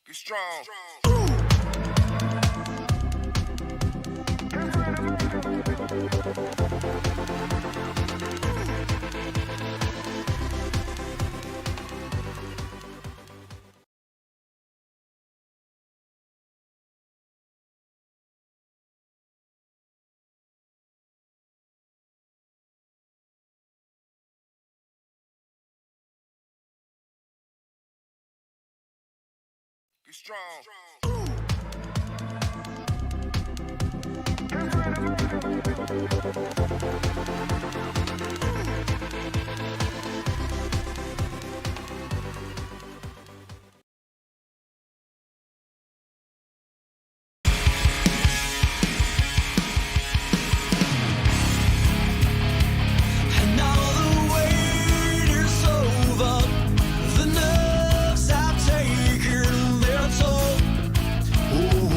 Be strong. Be strong. And now the wait is over. The nerves have taken their toll. Ooh.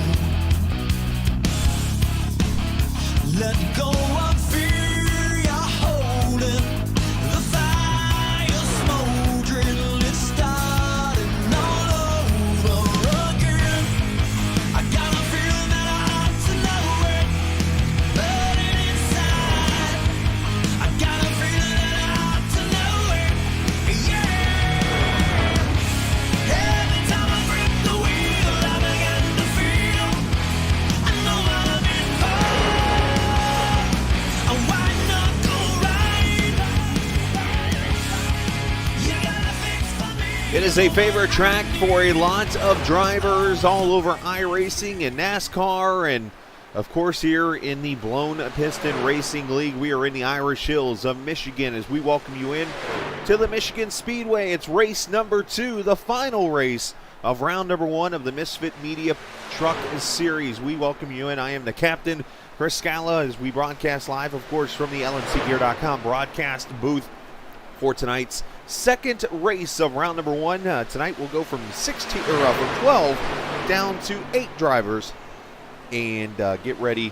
Let go of fear you're holding. The fire smoldering, it's starting all over again. I got a feeling that I ought to know it, burning inside. I got a feeling that I ought to know it, yeah. Every time I grip the wheel, I begin to feel I know I'm in control. A white knuckle ride. You got a fix for me. It is a favorite track for a lot of drivers all over iRacing and NASCAR, and of course here in the Blown Piston Racing League. We are in the Irish Hills of Michigan as we welcome you in to the Michigan Speedway. It's race number 2, the final race of round number 1 of the Misfit Media Truck Series. We welcome you in. I am the captain, Chris Scala, as we broadcast live, of course, from the LNCgear.com broadcast booth for tonight's second race of round number 1. Tonight we'll go from 12 down to 8 drivers and get ready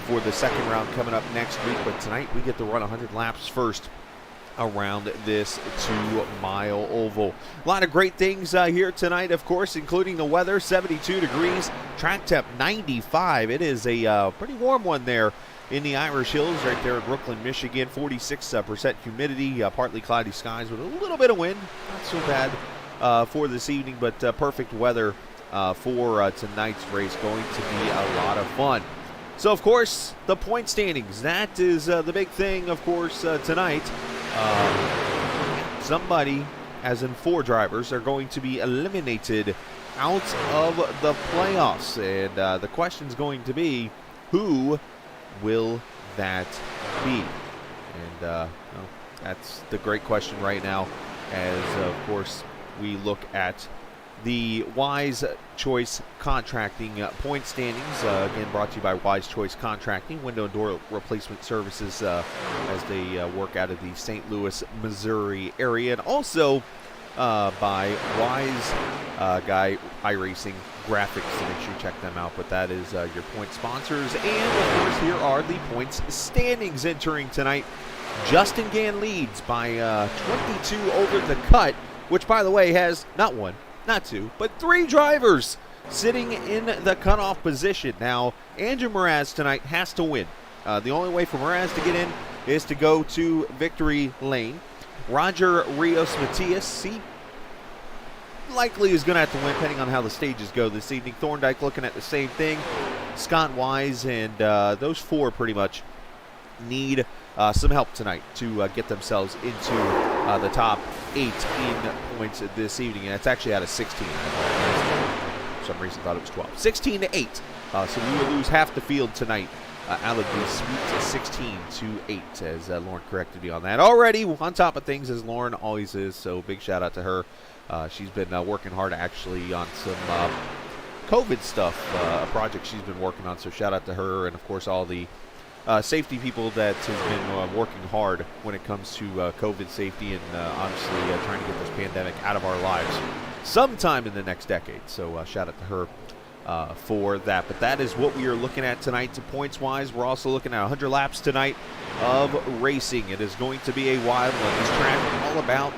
for the second round coming up next week. But tonight we get to run 100 laps first around this 2-mile oval. A lot of great things here tonight, of course, including the weather. 72 degrees, track temp 95. It is a pretty warm one there in the Irish Hills right there in Brooklyn, Michigan. 46% humidity, partly cloudy skies with a little bit of wind. Not so bad for this evening, but perfect weather for tonight's race. Going to be a lot of fun. So, of course, the point standings. That is the big thing, of course, tonight. Somebody, as in 4 drivers, are going to be eliminated out of the playoffs. And the question's going to be, who will that be? And well, that's the great question right now, as, of course, we look at the Wise Choice Contracting point standings, again brought to you by Wise Choice Contracting, window and door replacement services as they work out of the St. Louis, Missouri area, and also by Wise Guy iRacing Graphics, so make sure you check them out. But that is your point sponsors, and of course here are the points standings entering tonight. Justin Gann leads by 22 over the cut, which, by the way, has not 1, not 2, but 3 drivers sitting in the cutoff position. Now, Andrew Mraz tonight has to win. The only way for Mraz to get in is to go to victory lane. Roger Rios Matias, he likely is going to have to win, depending on how the stages go this evening. Thorndike looking at the same thing. Scott Wise, and those 4 pretty much need some help tonight to get themselves into the top 8 in points this evening. And it's actually out of 16. For some reason, thought it was 12. 16-8. So we will lose half the field tonight out of the Sweet 16 to 8, as Lauren corrected me on that. Already on top of things, as Lauren always is. So big shout out to her. She's been working hard actually on some COVID stuff, a project she's been working on. So shout out to her, and of course all the safety people that has been working hard when it comes to COVID safety, and obviously trying to get this pandemic out of our lives sometime in the next decade. So shout out to her for that. But that is what we are looking at tonight. To points wise, we're also looking at 100 laps tonight of racing. It is going to be a wild one. This track all about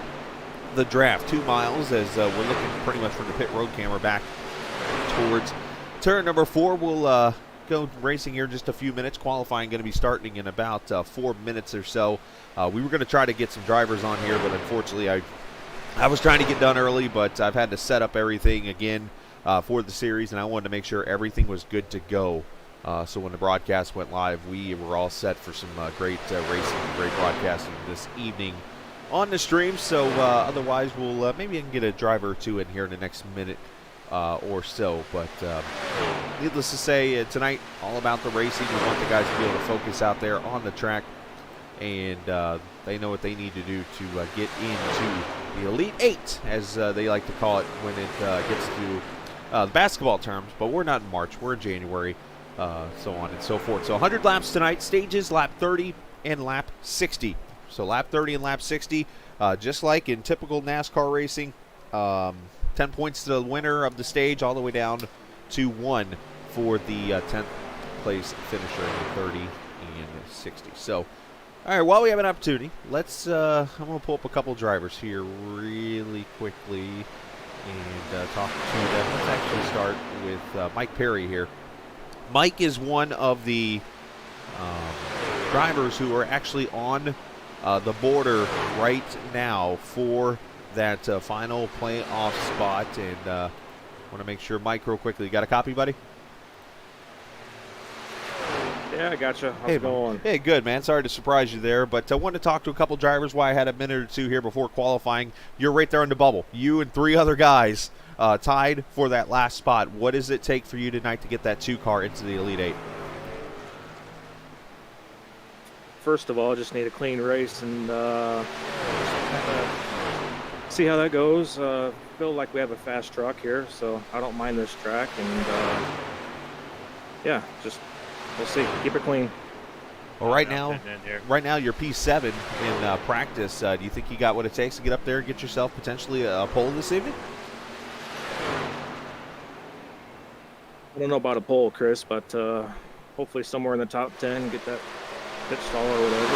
the draft. 2 miles, as we're looking pretty much from the pit road camera back towards turn number 4. We'll go racing here in just a few minutes. Qualifying going to be starting in about 4 minutes or so. We were going to try to get some drivers on here, but unfortunately I was trying to get done early, but I've had to set up everything again for the series, and I wanted to make sure everything was good to go. So when the broadcast went live, we were all set for some great racing and great broadcasting this evening on the stream. So otherwise, we'll maybe I can get a driver or two in here in the next minute or so. But needless to say, tonight, all about the racing. We want the guys to be able to focus out there on the track, and they know what they need to do to get into the Elite 8, as they like to call it when it gets to the basketball terms. But we're not in March. We're in January. So on and so forth. So 100 laps tonight. Stages lap 30 and lap 60. So lap 30 and lap 60, just like in typical NASCAR racing, 10 points to the winner of the stage, all the way down to 1 for the 10th place finisher in the 30 and 60. So, all right, while we have an opportunity, let's, I'm going to pull up a couple drivers here really quickly and talk to them. Let's actually start with Mike Perry here. Mike is one of the drivers who are actually on the border right now for that final playoff spot, and want to make sure, Mike, real quickly, you got a copy, buddy? Yeah, I gotcha. How's it going? Hey, good, man. Sorry to surprise you there, but I wanted to talk to a couple drivers while I had a minute or two here before qualifying. You're right there in the bubble. You and 3 other guys tied for that last spot. What does it take for you tonight to get that 2 car into the Elite 8? First of all, I just need a clean race and see how that goes. Feel like we have a fast truck here, so I don't mind this track. And yeah, just we'll see. Keep it clean. Well, right now you're P7 in practice. Do you think you got what it takes to get up there and get yourself potentially a pole this evening? I don't know about a pole, Chris, but hopefully somewhere in the top 10, get that pit stall or whatever.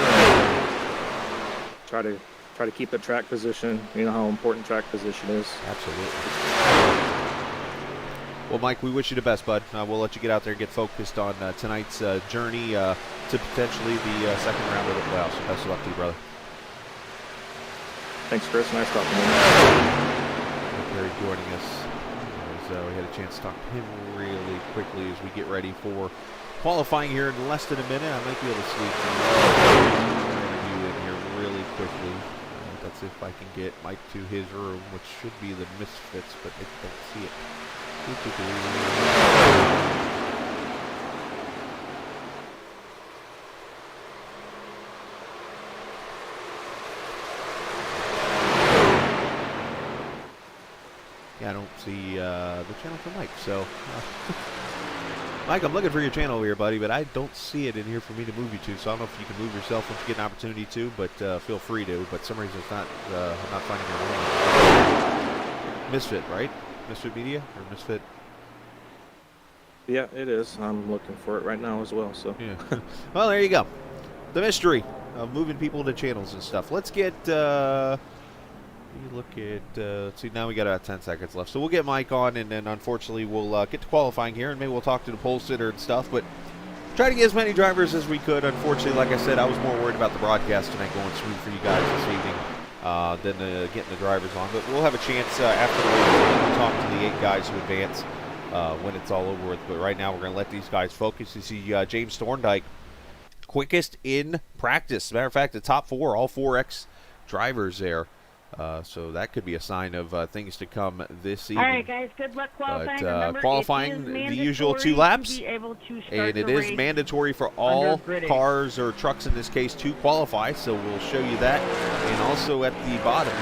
And try to keep the track position. You know how important track position is. Absolutely. Well, Mike, we wish you the best, bud. We'll let you get out there and get focused on tonight's journey to potentially the second round of the playoffs. So best of luck to you, brother. Thanks, Chris. Nice talking to you. Perry joining us. We had a chance to talk to him really quickly as we get ready for qualifying here in less than a minute. I might be able to sneak you in here really quickly. That's if I can get Mike to his room, which should be the Misfits, but I don't see it. Yeah, I don't see the channel for Mike, so Mike, I'm looking for your channel over here, buddy, but I don't see it in here for me to move you to, so I don't know if you can move yourself once you get an opportunity to, but feel free to. But for some reason it's not, I'm not finding your name. Misfit, right? Misfit Media or Misfit? Yeah, it is. I'm looking for it right now as well. So yeah. Well, there you go. The mystery of moving people to channels and stuff. Let's get. Look at. Let's see. Now we got about 10 seconds left, so we'll get Mike on, and then unfortunately we'll get to qualifying here, and maybe we'll talk to the pole sitter and stuff. But try to get as many drivers as we could. Unfortunately, like I said, I was more worried about the broadcast tonight going smooth for you guys this evening than getting the drivers on. But we'll have a chance after the race to talk to the 8 guys who advance when it's all over with. But right now, we're going to let these guys focus. You see James Thorndike, quickest in practice. As a matter of fact, the top 4, all 4X drivers there. So that could be a sign of things to come this evening. All right, guys, good luck qualifying. But Remember, qualifying the usual 2 laps, and it is mandatory for all cars or trucks in this case to qualify. So we'll show you that, and also at the bottom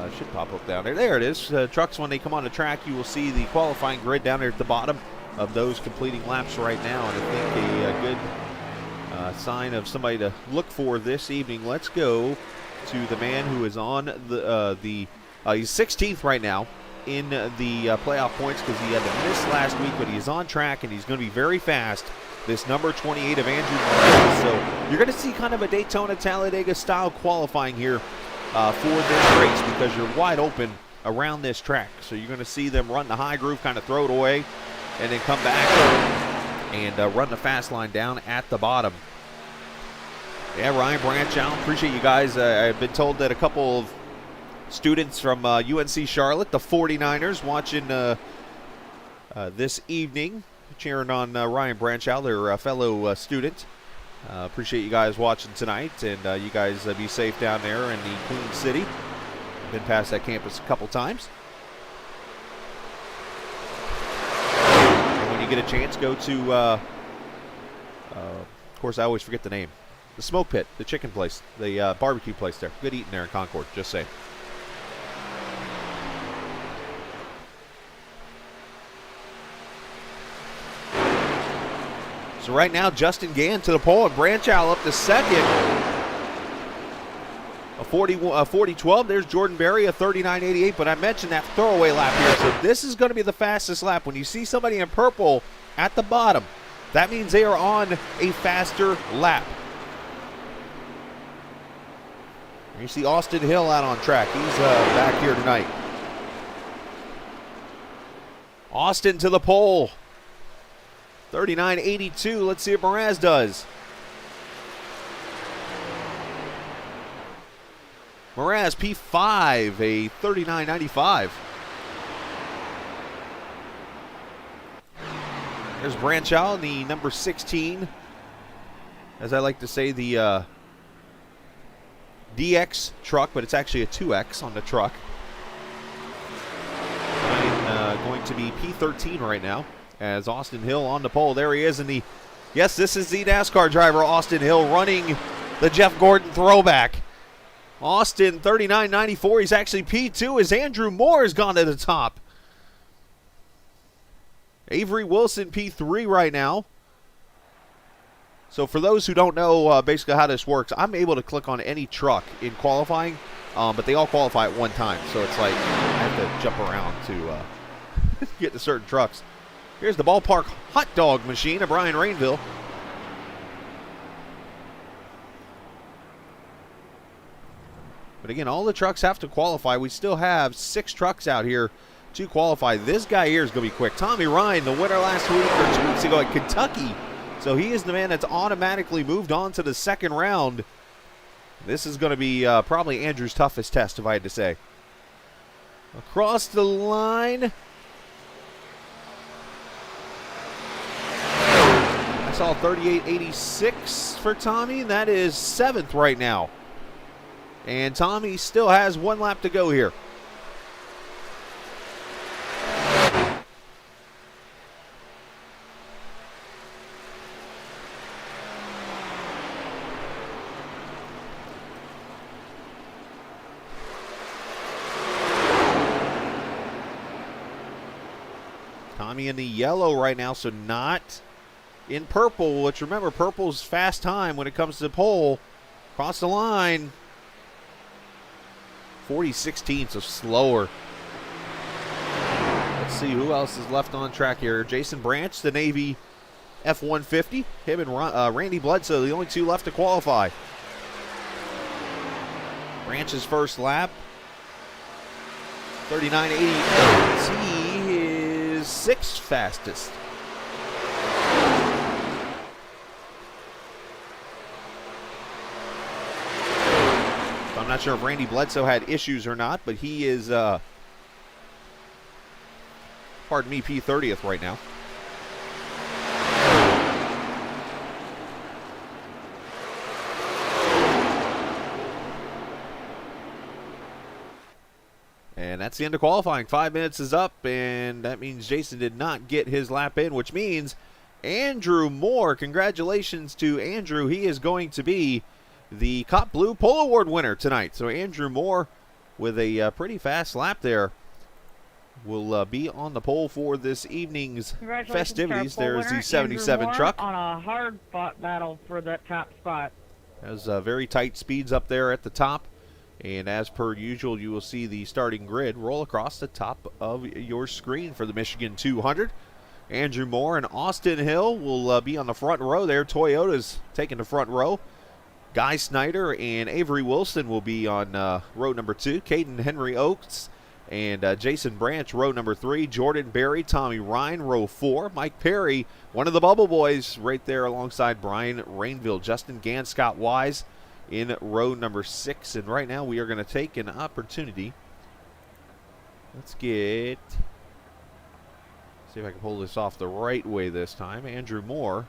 you should pop up down there. There it is. Trucks, when they come on the track, you will see the qualifying grid down there at the bottom of those completing laps right now, and I think a good sign of somebody to look for this evening. Let's go to the man who is on he's 16th right now in the playoff points because he had to miss last week, but he is on track and he's going to be very fast. This number 28 of Andrew Morales. So you're going to see kind of a Daytona Talladega style qualifying here for this race because you're wide open around this track. So you're going to see them run the high groove, kind of throw it away, and then come back and run the fast line down at the bottom. Yeah, Ryan Branchow, appreciate you guys. I've been told that a couple of students from UNC Charlotte, the 49ers, watching this evening, cheering on Ryan Branchow, their fellow student. Appreciate you guys watching tonight, and you guys be safe down there in the Queen City. Been past that campus a couple times. And when you get a chance, go to, of course, I always forget the name. The Smoke Pit, the chicken place, the barbecue place there. Good eating there in Concord, just saying. So right now, Justin Gann to the pole and Branchow up to second. A 40-12. There's Jordan Berry, a 39.88. But I mentioned that throwaway lap here. So this is going to be the fastest lap. When you see somebody in purple at the bottom, that means they are on a faster lap. You see Austin Hill out on track. He's back here tonight. Austin to the pole. 39.82. Let's see what Mraz does. Mraz P5, a 39.95. There's Branchow, the number 16. As I like to say, the DX truck, but it's actually a 2X on the truck. Going to be P13 right now, as Austin Hill on the pole. There he is in the, yes, this is the NASCAR driver, Austin Hill, running the Jeff Gordon throwback. Austin, 39.94. He's actually P2 as Andrew Moore has gone to the top. Avery Wilson, P3 right now. So for those who don't know basically how this works, I'm able to click on any truck in qualifying, but they all qualify at one time. So it's like I have to jump around to get to certain trucks. Here's the ballpark hot dog machine of Brian Rainville. But again, all the trucks have to qualify. We still have 6 trucks out here to qualify. This guy here is going to be quick. Tommy Ryan, the winner last week or 2 weeks ago at Kentucky. So he is the man that's automatically moved on to the second round. This is going to be probably Andrew's toughest test, if I had to say. Across the line. I saw 38.86 for Tommy. That is 7th right now. And Tommy still has 1 lap to go here. Tommy in the yellow right now, so not in purple, which remember, purple's fast time when it comes to the pole. Across the line. 40.16, so slower. Let's see who else is left on track here. Jason Branch, the Navy F-150. Him and Randy Bledsoe, the only 2 left to qualify. Branch's first lap. 39.80. He is 6th fastest. I'm not sure if Randy Bledsoe had issues or not, but he is, pardon me, P30th right now. And that's the end of qualifying. 5 minutes is up, and that means Jason did not get his lap in, which means Andrew Moore, congratulations to Andrew. He is going to be the Cop Blue Pole Award winner tonight. So Andrew Moore, with a pretty fast lap there, will be on the pole for this evening's festivities. There's the 77 truck. On a hard-fought battle for that top spot. Has very tight speeds up there at the top. And as per usual, you will see the starting grid roll across the top of your screen for the Michigan 200. Andrew Moore and Austin Hill will be on the front row there. Toyota's taking the front row. Guy Snyder and Avery Wilson will be on row number 2. Caden Henry Oaks And Jason Branch, row number 3. Jordan Berry, Tommy Ryan, row 4. Mike Perry, one of the Bubble Boys, right there alongside Brian Rainville. Justin Gann, Scott Wise in row number 6. And right now we are going to take an opportunity. Let's get, see if I can pull this off the right way this time. Andrew Moore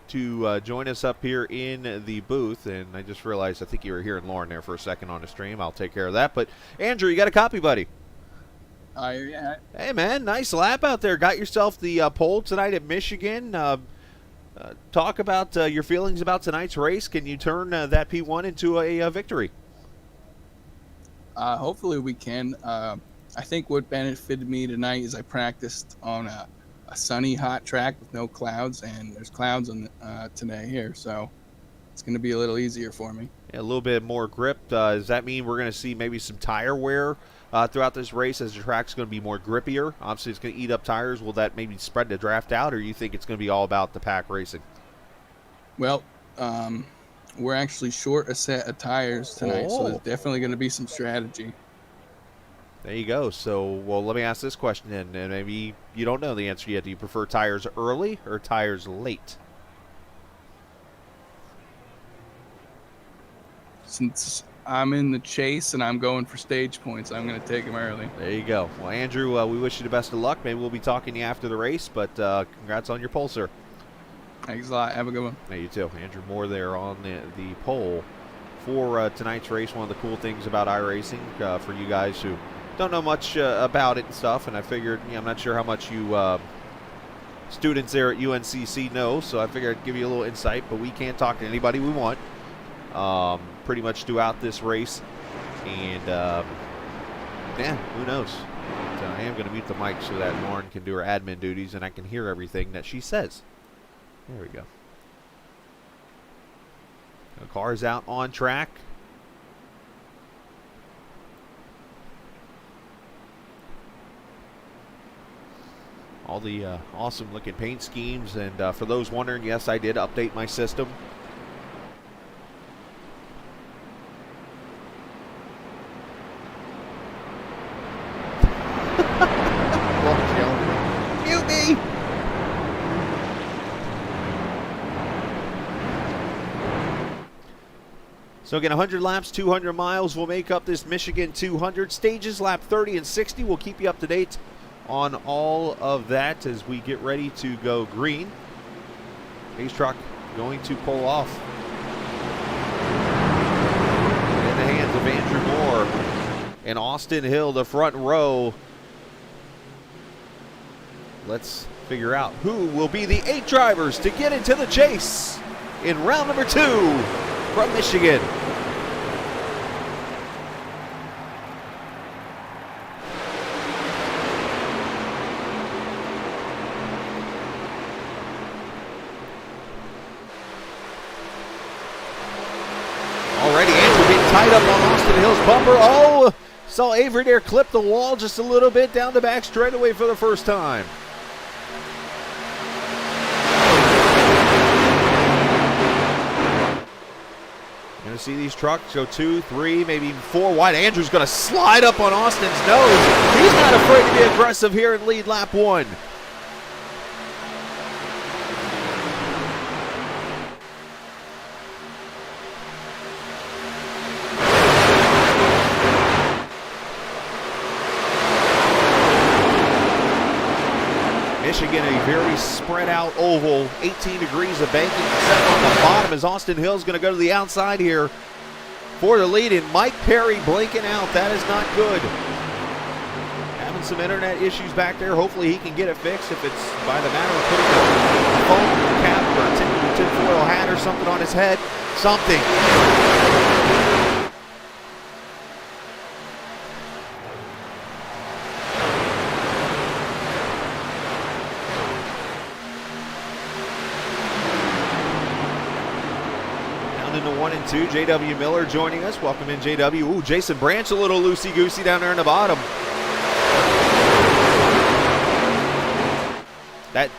to join us up here in the booth. And I just realized I think you were hearing Lauren there for a second on the stream. I'll take care of that. But Andrew, you got a copy, buddy? Yeah. Hey, man, nice lap out there. Got yourself the pole tonight at Michigan. Talk about your feelings about tonight's race. Can you turn that P1 into a victory? Hopefully we can. I think what benefited me tonight is I practiced on a sunny, hot track with no clouds, and there's clouds on today here, so it's going to be a little easier for me. Yeah, a little bit more grip. Does that mean we're going to see maybe some tire wear throughout this race as the track's going to be more grippier? Obviously, it's going to eat up tires. Will that maybe spread the draft out, or you think it's going to be all about the pack racing? Well, we're actually short a set of tires tonight, so there's definitely going to be some strategy. There you go. So, well, let me ask this question then, and maybe you don't know the answer yet. Do you prefer tires early or tires late? Since I'm in the chase and I'm going for stage points, I'm going to take them early. There you go. Well, Andrew, we wish you the best of luck. Maybe we'll be talking to you after the race, but congrats on your pole, sir. Thanks a lot. Have a good one. Yeah, you too. Andrew Moore there on the pole for tonight's race. One of the cool things about iRacing for you guys who don't know much about it and stuff, and I figured, I'm not sure how much you students there at UNCC know, so I figured I'd give you a little insight, but we can talk to anybody we want pretty much throughout this race, and yeah, who knows? But, I am going to mute the mic so that Lauren can do her admin duties and I can hear everything that she says. There we go. The car's out on track. All the awesome looking paint schemes, and for those wondering, yes, I did update my system. Mute me! So again, 100 laps, 200 miles will make up this Michigan 200. Stages, lap 30 and 60. We'll keep you up to date on all of that as we get ready to go green. Ace truck going to pull off in the hands of Andrew Moore and Austin Hill, the front row. Let's figure out who will be the 8 drivers to get into the chase in round number 2 from Michigan. Tied up on Austin Hill's bumper. Oh, saw Avery there clip the wall just a little bit down the back straightaway for the first time. You're going to see these trucks go 2, 3, maybe even 4 wide. Andrew's going to slide up on Austin's nose. He's not afraid to be aggressive here and lead lap 1. Michigan, a very spread out oval, 18 degrees of banking except on the bottom as Austin Hill's going to go to the outside here for the lead, and Mike Perry blinking out. That is not good. Having some internet issues back there. Hopefully he can get it fixed if it's by the matter of putting a foam cap or a tinfoil hat or something on his head. Something. Into 1 and 2, J.W. Miller joining us. Welcome in, J.W. Ooh, Jason Branch a little loosey-goosey down there in the bottom. That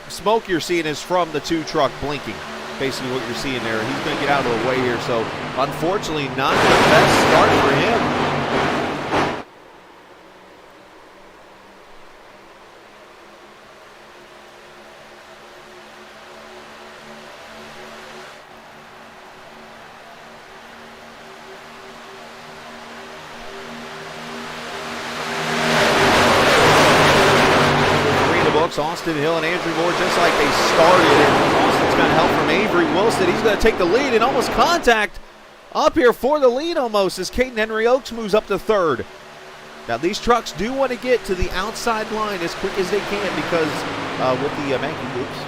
smoke you're seeing is from the 2 truck blinking. Basically what you're seeing there. He's going to get out of the way here, so unfortunately not the best start for him. Austin Hill and Andrew Moore just like they started. And Austin's got help from Avery Wilson. He's going to take the lead and almost contact up here for the lead almost as Caden Henry Oaks moves up to third. Now these trucks do want to get to the outside line as quick as they can because with the Mankey, oops,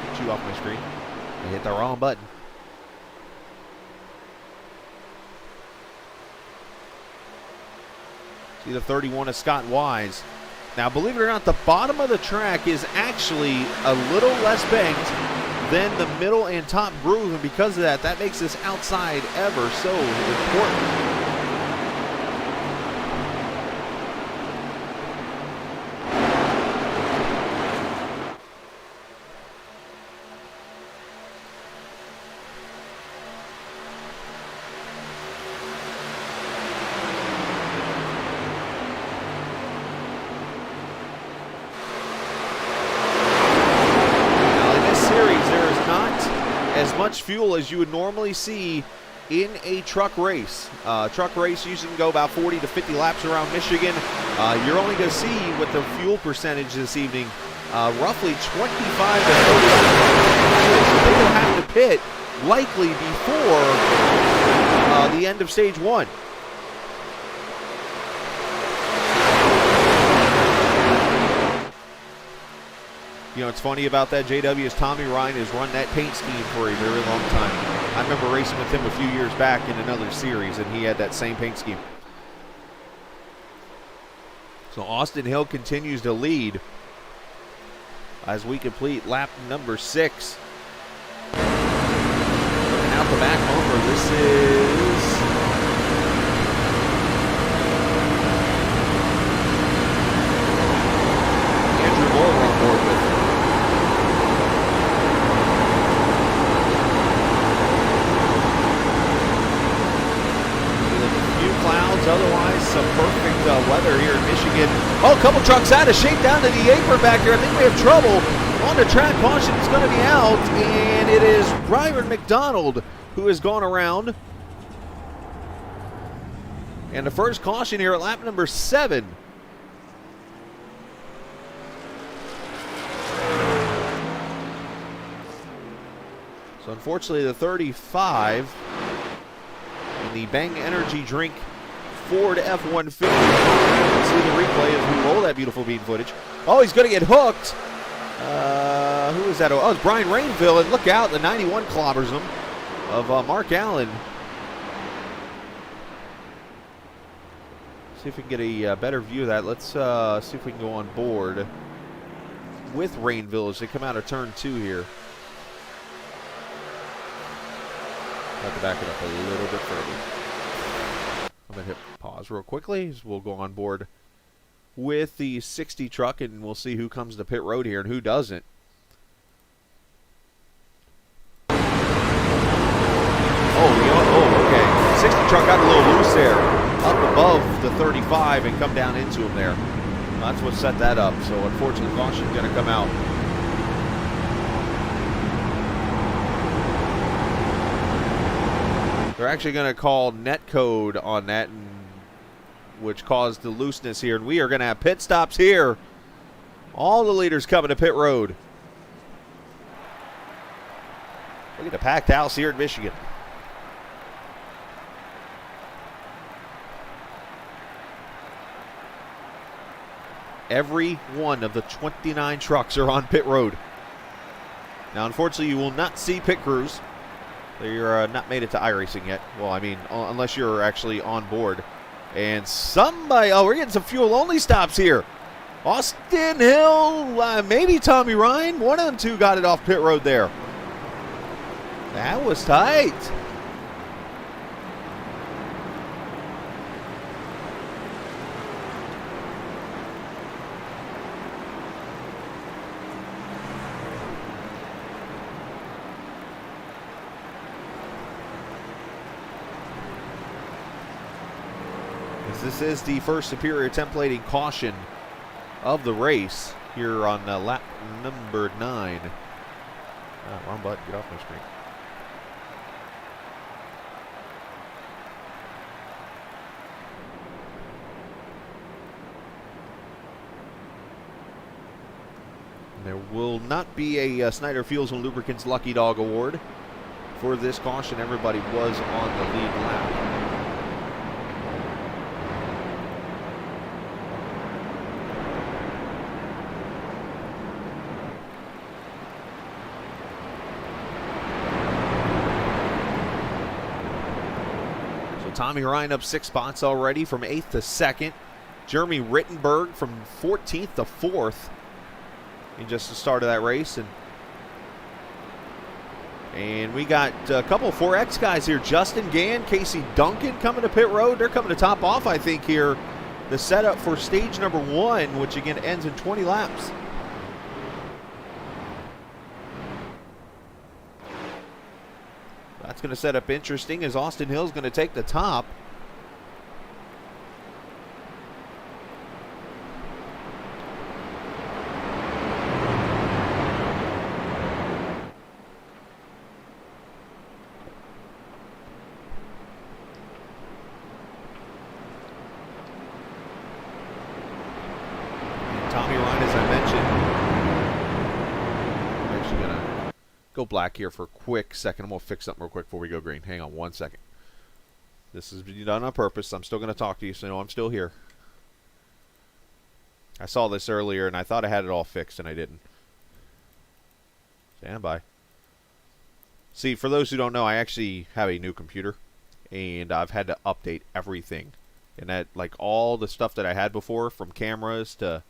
get you off my screen. I hit the wrong button. See the 31 of Scott Wise. Now believe it or not, the bottom of the track is actually a little less banked than the middle and top groove, and because of that, that makes this outside ever so important. As much fuel as you would normally see in a truck race. Truck race usually can go about 40 to 50 laps around Michigan. You're only going to see with the fuel percentage this evening roughly 25 to 30 laps. They will have to pit likely before the end of stage one. You know, what's funny about that, JW, is Tommy Ryan has run that paint scheme for a very long time. I remember racing with him a few years back in another series, and he had that same paint scheme. So Austin Hill continues to lead as we complete lap number 6. Looking out the back bumper, this is Andrew Moore on board with him. Otherwise, some perfect weather here in Michigan. Oh, a couple trucks out of shape down to the apron back here. I think we have trouble on the track. Caution is going to be out, and it is Byron McDonald who has gone around. And the first caution here at lap number 7. So unfortunately, the 35 in the Bang Energy Drink Ford F-150. See the replay as we roll that beautiful bean footage. Oh, he's going to get hooked. Who is that? Oh, it's Brian Rainville. And look out, the 91 clobbers him of Mark Allen. See if we can get a better view of that. Let's see if we can go on board with Rainville as they come out of turn 2 here. Have to back it up a little bit further. I'm going to hit pause real quickly. We'll go on board with the 60 truck, and we'll see who comes to pit road here and who doesn't. Oh, okay. 60 truck got a little loose there, up above the 35 and come down into him there. That's what set that up. So unfortunately, caution's going to come out. They're actually going to call net code on that, which caused the looseness here. And we are going to have pit stops here. All the leaders coming to pit road. Look at the packed house here in Michigan. Every one of the 29 trucks are on pit road. Now, unfortunately, you will not see pit crews. They're not made it to iRacing yet. Well, I mean, unless you're actually on board. And somebody, oh, we're getting some fuel-only stops here. Austin Hill, maybe Tommy Ryan. One of them two got it off pit road there. That was tight. This is the first superior templating caution of the race here on lap number 9. Wrong button, get off my screen. there will not be a Snyder Fuels and Lubricants Lucky Dog Award for this caution. Everybody was on the lead lap. So Tommy Ryan up 6 spots already from 8th to 2nd. Jeremy Rittenberg from 14th to 4th in just the start of that race. And we got a couple of 4X guys here. Justin Gann, Casey Duncan coming to pit road. They're coming to top off, I think, here. The setup for stage number 1, which again ends in 20 laps. That's going to set up interesting as Austin Hill's going to take the top. Go black here for a quick second. I'm going to fix something real quick before we go green. Hang on 1 second. This is done on purpose. I'm still going to talk to you, so you know I'm still here. I saw this earlier, and I thought I had it all fixed, and I didn't. Stand by. See, for those who don't know, I actually have a new computer, and I've had to update everything. And that, like, all the stuff that I had before, from cameras to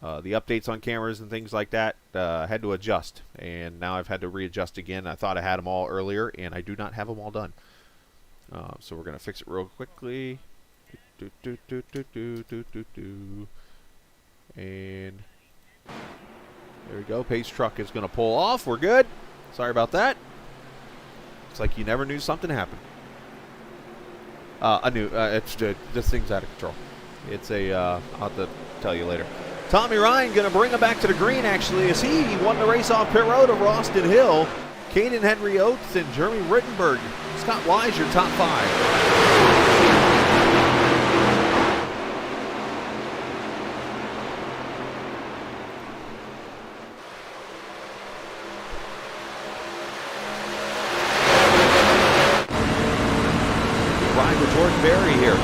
the updates on cameras and things like that, I had to adjust, and now I've had to readjust again. I thought I had them all earlier, and I do not have them all done. So we're going to fix it real quickly. And there we go. Pace truck is going to pull off. We're good. Sorry about that. It's like you never knew something happened. I knew. This thing's out of control. It's a, I'll have to tell you later. Tommy Ryan going to bring him back to the green, actually, as he won the race off pit road over Austin Hill. Caden Henry Oates and Jeremy Rittenberg. Scott Wise, your top 5. Ryan with Jordan Berry here.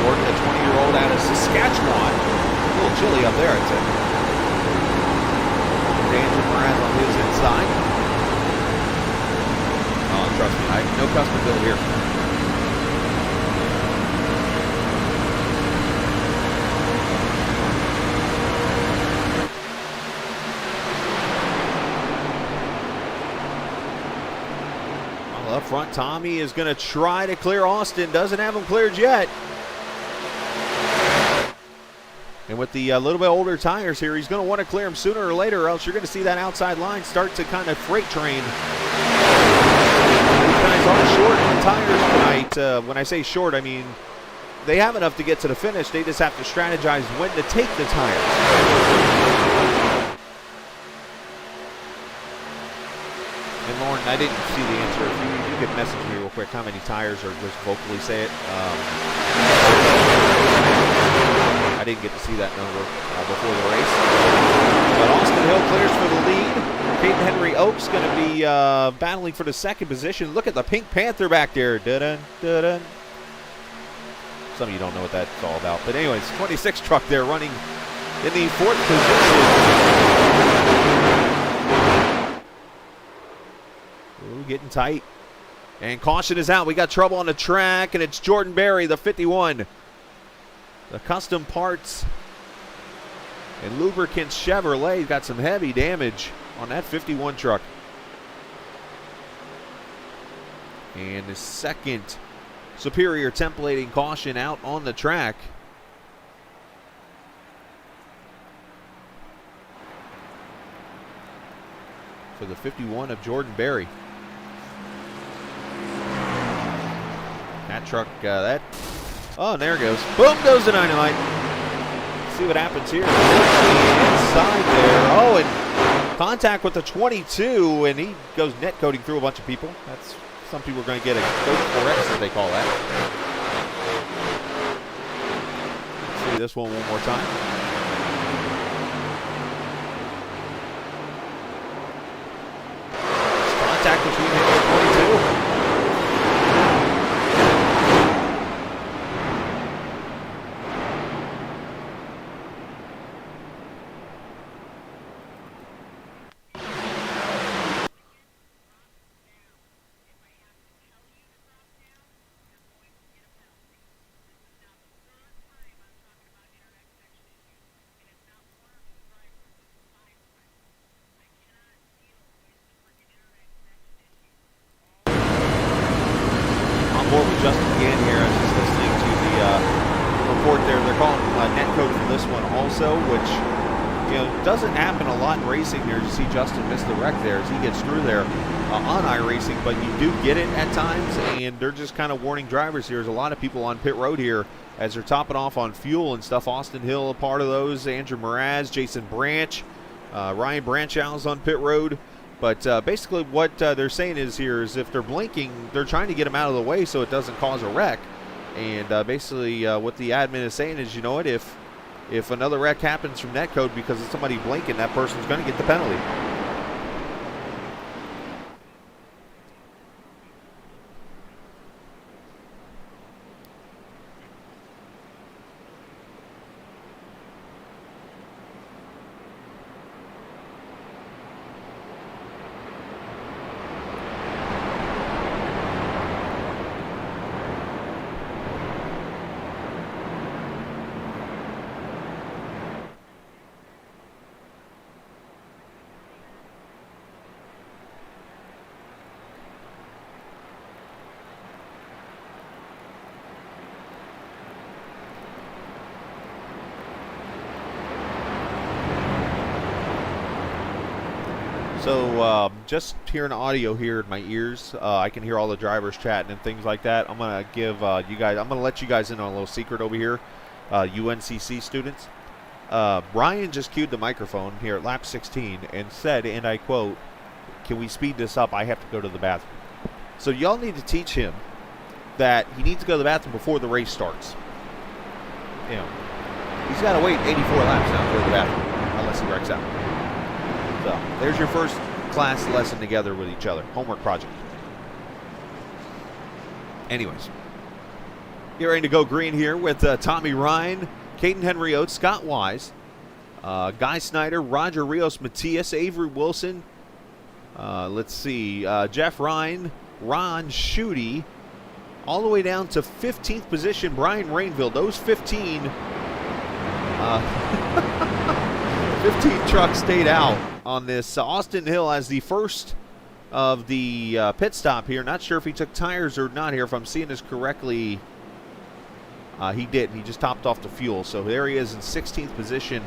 Jordan, a 20-year-old out of Saskatchewan. A little chilly up there, I'd say. Andrew Moran on his inside. Oh, trust me, no custom build here. Well, up front, Tommy is going to try to clear Austin. Doesn't have him cleared yet. And with the little bit older tires here, he's going to want to clear them sooner or later, or else you're going to see that outside line start to kind of freight train. These guys are short on tires tonight. When I say short, I mean they have enough to get to the finish. They just have to strategize when to take the tires. And Lauren, I didn't see the answer. If you could message me real quick how many tires, or just vocally say it. I didn't get to see that number before the race. But Austin Hill clears for the lead. Caden Henry Oaks going to be battling for the second position. Look at the Pink Panther back there. Dun-dun, dun-dun. Some of you don't know what that's all about. But anyways, 26 truck there running in the 4th position. Ooh, getting tight. And caution is out. We got trouble on the track, and it's Jordan Berry, the 51. The custom parts and lubricants Chevrolet got some heavy damage on that 51 truck. And the second Superior templating caution out on the track. For the 51 of Jordan Berry. That truck, oh, and there it goes. Boom goes the dynamite. See what happens here. Inside there. Oh, and contact with the 22, and he goes net coating through a bunch of people. That's, some people are going to get a coach 4X, as they call that. Let's see this one more time. Contact between him and 22. Board with Justin again here. I was just listening to the report there. They're calling netcode for this one also, which doesn't happen a lot in racing here. You see Justin miss the wreck there as he gets through there on iRacing, but you do get it at times, and they're just kind of warning drivers here. There's a lot of people on pit road here as they're topping off on fuel and stuff. Austin Hill, a part of those. Andrew Mraz, Jason Branch, Ryan Branchow's on pit road. But basically what they're saying is if they're blinking, they're trying to get them out of the way so it doesn't cause a wreck. And basically what the admin is saying is, you know what, if another wreck happens from netcode because of somebody blinking, that person's going to get the penalty. So just hearing audio here in my ears, I can hear all the drivers chatting and things like that. I'm gonna give you guys. I'm gonna let you guys in on a little secret over here, UNCC students. Ryan just cued the microphone here at lap 16 and said, and I quote, "Can we speed this up? I have to go to the bathroom." So y'all need to teach him that he needs to go to the bathroom before the race starts. He's got to wait 84 laps now to go to the bathroom unless he wrecks out. So there's your first class lesson together with each other. Homework project. Anyways, get ready to go green here with Tommy Ryan, Caden Henry Oates, Scott Wise, Guy Snyder, Roger Rios Matias, Avery Wilson. Let's see, Jeff Ryan, Ron Schutte, all the way down to 15th position, Brian Rainville. Those 15 trucks stayed out on this. Austin Hill as the first of the pit stop here. Not sure if he took tires or not here. If I'm seeing this correctly, he did. He just topped off the fuel. So there he is in 16th position.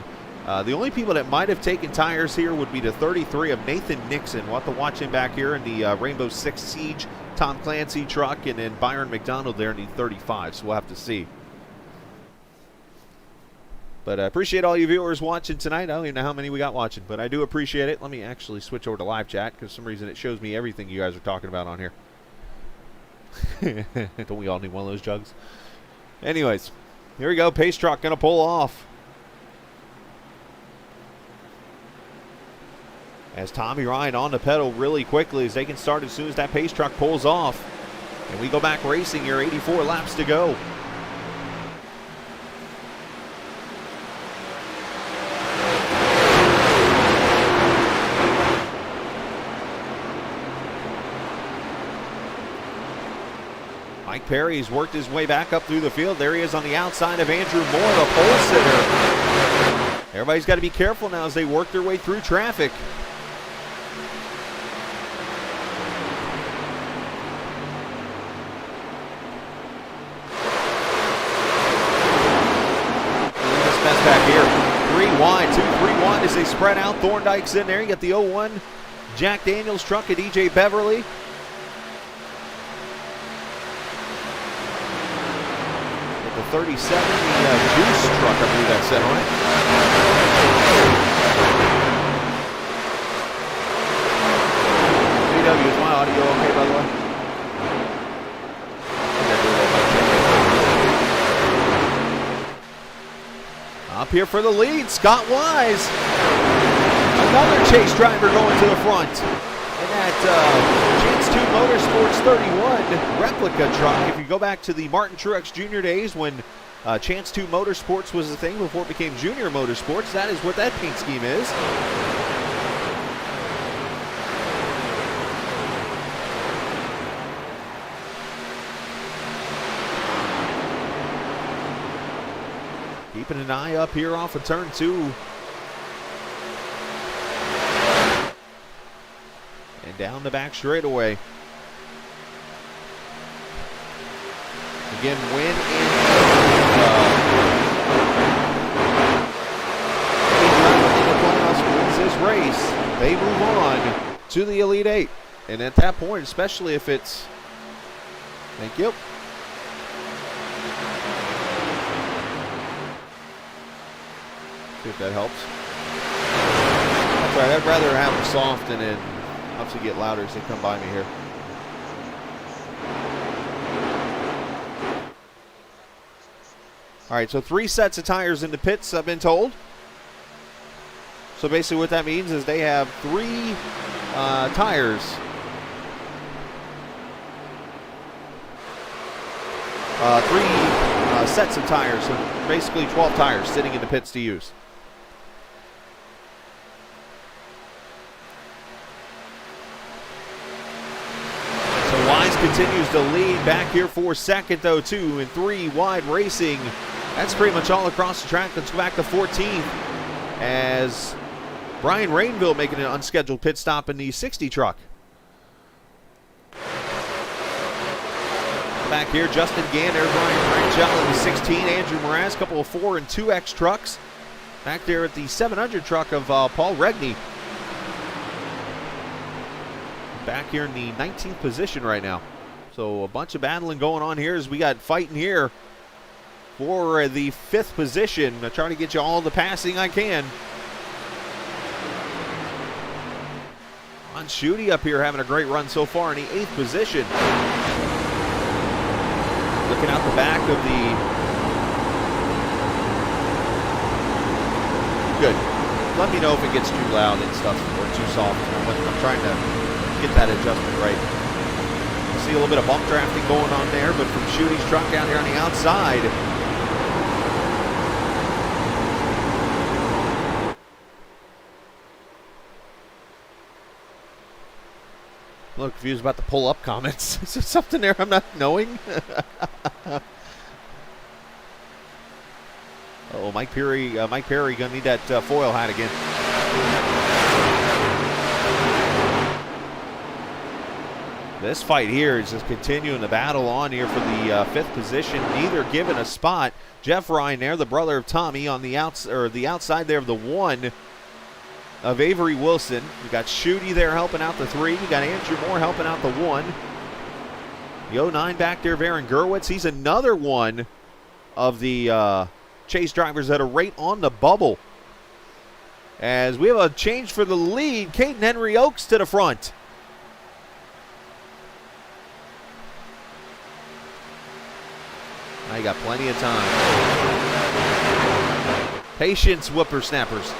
The only people that might have taken tires here would be the 33 of Nathan Nixon. We'll have to watch him back here in the Rainbow Six Siege Tom Clancy truck, and then Byron McDonald there in the 35. So we'll have to see. But I appreciate all you viewers watching tonight. I don't even know how many we got watching, but I do appreciate it. Let me actually switch over to live chat because for some reason it shows me everything you guys are talking about on here. Don't we all need one of those jugs? Anyways, here we go. Pace truck going to pull off. As Tommy Ryan on the pedal really quickly as they can start as soon as that pace truck pulls off. And we go back racing here, 84 laps to go. Mike Perry's worked his way back up through the field. There he is on the outside of Andrew Moore, the pole sitter. Everybody's got to be careful now as they work their way through traffic. Back here, 3 wide, 2-3 wide as they spread out. Thorndike's in there. You got the 01 Jack Daniels truck at EJ Beverly. The 37, the Juice truck, I believe that's it, right? VW, is my audio okay, by the way? Up here for the lead, Scott Wise. Another Chase driver going to the front. And that Chance 2 Motorsports 31 replica truck. If you go back to the Martin Truex Jr. days when Chance 2 Motorsports was a thing before it became Junior Motorsports, that is what that paint scheme is. Keeping an eye up here off of turn 2. And down the back straightaway. Again, win in the playoffs wins this race, they move on to the Elite Eight. And at that point, especially if it's, thank you. See if that helps. That's right, I'd rather have them soft and then obviously get louder as they come by me here. All right, so 3 sets of tires in the pits, I've been told. So basically what that means is they have 3 tires. 3 sets of tires, so basically 12 tires sitting in the pits to use. So Wise continues to lead back here for second, though, 2 and 3 wide racing. That's pretty much all across the track. Let's go back to 14th as Brian Rainville making an unscheduled pit stop in the 60 truck. Back here, Justin Ganner, Brian Franchell in the 16, Andrew Moraz, couple of 4 and 2X trucks. Back there at the 700 truck of Paul Regney. Back here in the 19th position right now. So a bunch of battling going on here as we got fighting here for the 5th position. I'm trying to get you all the passing I can. On Schutte up here having a great run so far in the 8th position. Looking out the back of the... Good. Let me know if it gets too loud and stuff or too soft. I'm trying to get that adjustment right. I see a little bit of bump drafting going on there, but from Schutte's truck down here on the outside. A little confused about the pull-up comments. Is there something there I'm not knowing? Oh, Mike Perry gonna need that foil hat again. This fight here is just continuing the battle on here for the 5th position. Neither given a spot. Jeff Ryan there, the brother of Tommy, on the outside there of the 1 of Avery Wilson. We got Schutte there helping out the 3. We got Andrew Moore helping out the 1. The 09 back there of Aaron Gerwitz. He's another one of the Chase drivers that are right on the bubble. As we have a change for the lead, Caden Henry Oaks to the front. Now you got plenty of time. Patience, whippersnappers.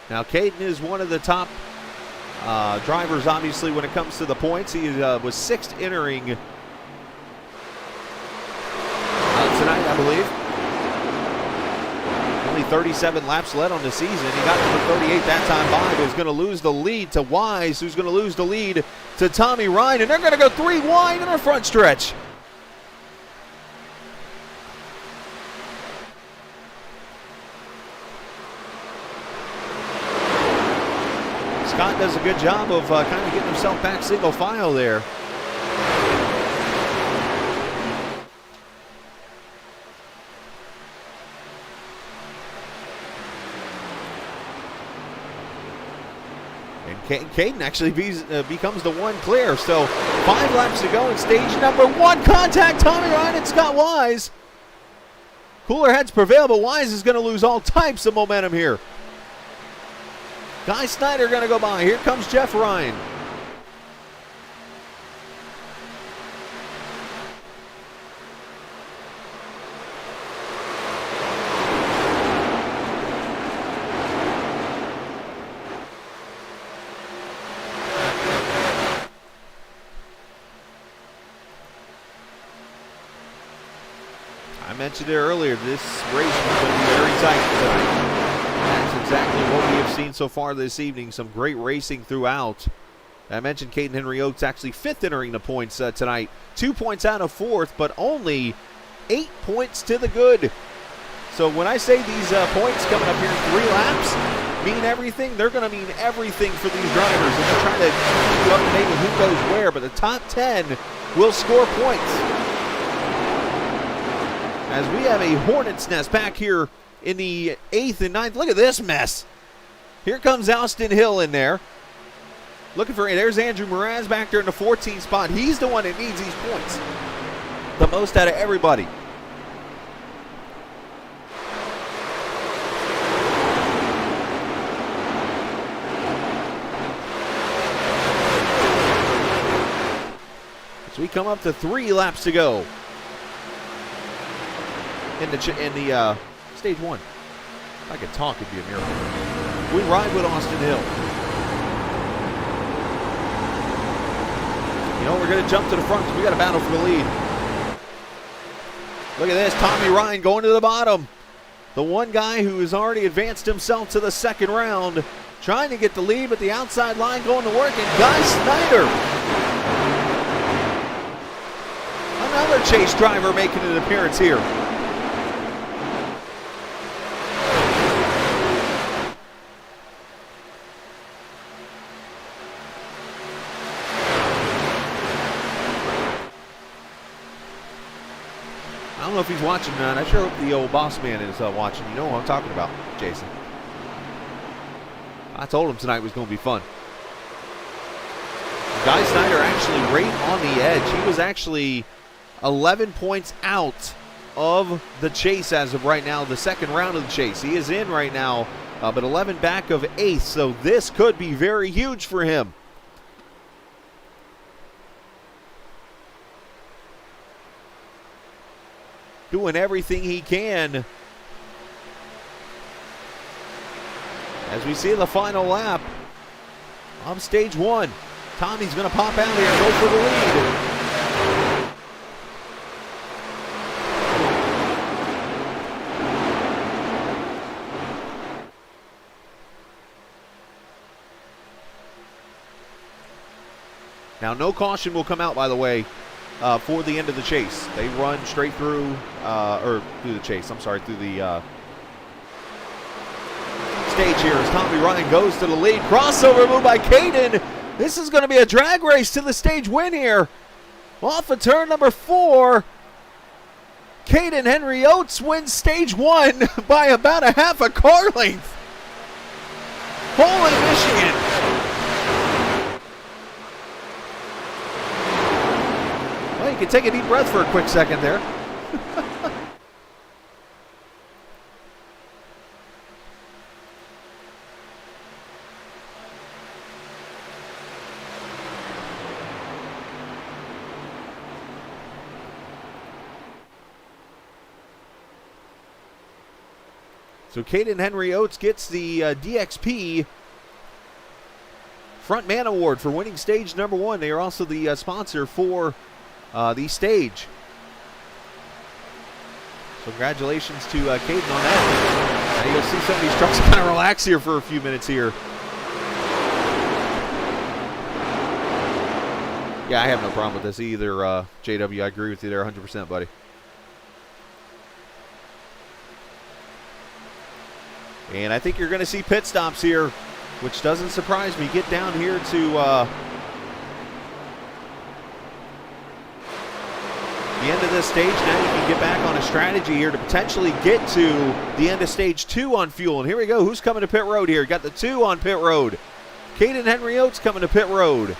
Now, Caden is one of the top drivers, obviously, when it comes to the points. He was 6th entering tonight, I believe. Only 37 laps led on the season. He got number 38 that time by, but he's going to lose the lead to Wise, who's going to lose the lead to Tommy Ryan, and they're going to go 3 wide in our front stretch. Scott does a good job of kind of getting himself back single file there. And Caden actually becomes the 1 clear. So 5 laps to go in stage number 1. Contact Tommy Ryan and Scott Wise. Cooler heads prevail, but Wise is going to lose all types of momentum here. Guy Snyder going to go by. Here comes Jeff Ryan. I mentioned it earlier, this race is going to be very tight tonight. That's exactly what we have seen so far this evening. Some great racing throughout. I mentioned Caden Henry Oates actually 5th entering the points tonight. 2 points out of 4th, but only 8 points to the good. So when I say these points coming up here in 3 laps mean everything, they're going to mean everything for these drivers. And they're trying to keep you up to date with who goes where, but the top 10 will score points. As we have a hornet's nest back here in the 8th and 9th. Look at this mess. Here comes Austin Hill in there. Looking for, there's Andrew Moraz back there in the 14th spot. He's the one that needs these points the most out of everybody. So we come up to 3 laps to go in the stage 1. If I could talk, it'd be a miracle. We ride with Austin Hill. You know, we're going to jump to the front because we got to battle for the lead. Look at this, Tommy Ryan going to the bottom. The one guy who has already advanced himself to the 2nd round, trying to get the lead, but the outside line going to work, and Guy Snyder, another chase driver, making an appearance here. I don't know if he's watching. I sure hope the old boss man is watching. You know what I'm talking about, Jason. I told him tonight was going to be fun. Guy Snyder actually right on the edge. He was actually 11 points out of the chase as of right now, the 2nd round of the chase. He is in right now, but 11 back of 8th, so this could be very huge for him. Doing everything he can. As we see the final lap of stage 1. Tommy's going to pop out here and go for the lead. Now, no caution will come out, by the way, for the end of the chase. They run straight through, or through the chase, I'm sorry, through the stage here as Tommy Ryan goes to the lead. Crossover move by Caden. This is going to be a drag race to the stage win here. Off of turn number 4, Caden Henry Oates wins stage 1 by about a half a car length. Holy Michigan. Well, you can take a deep breath for a quick second there. So Caden Henry Oates gets the DXP Front Man Award for winning stage number 1. They are also the sponsor for the stage. So congratulations to Caden on that. Now you'll see some of these trucks kind of relax here for a few minutes here. Yeah, I have no problem with this either, JW. I agree with you there 100%, buddy. And I think you're going to see pit stops here, which doesn't surprise me. Get down here to the end of this stage. Now you can get back on a strategy here to potentially get to the end of stage 2 on fuel. And here we go. Who's coming to pit road here? Got the 2 on pit road. Caden Henry Oates coming to pit road.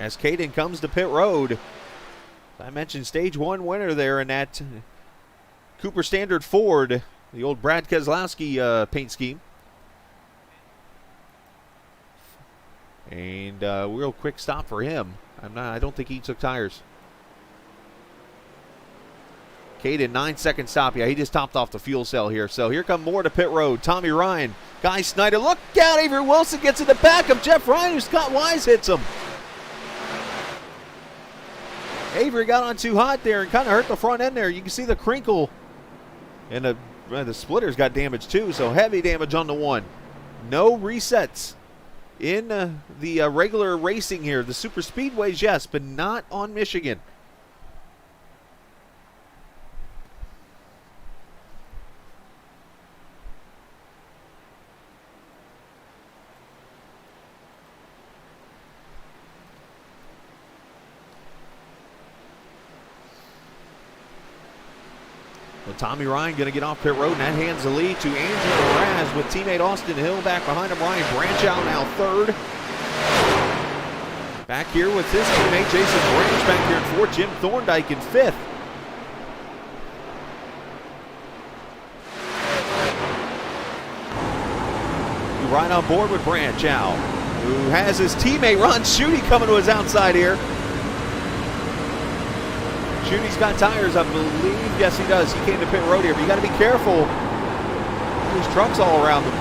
as Caden comes to pit road. I mentioned stage 1 winner there in that Cooper Standard Ford, the old Brad Keselowski paint scheme. And real quick stop for him. I don't think he took tires. Caden, 9-second stop. Yeah, he just topped off the fuel cell here. So here come more to pit road. Tommy Ryan, Guy Snyder. Look out, Avery Wilson gets in the back of Jeff Ryan, who Scott Wise hits him. Avery got on too hot there and kind of hurt the front end there. You can see the crinkle. And the splitters got damaged too, so heavy damage on the one. No resets in the regular racing here. The super speedways, yes, but not on Michigan. Well, Tommy Ryan going to get off pit road, and that hands the lead to Andrew Mraz with teammate Austin Hill back behind him. Ryan Branchow now third. Back here with his teammate Jason Branch back here in fourth. Jim Thorndike in fifth. Right on board with Branchow, who has his teammate Ron Schutte coming to his outside here. Schutte's got tires, I believe. Yes, he does. He came to pit road here, but you got to be careful. There's trucks all around him.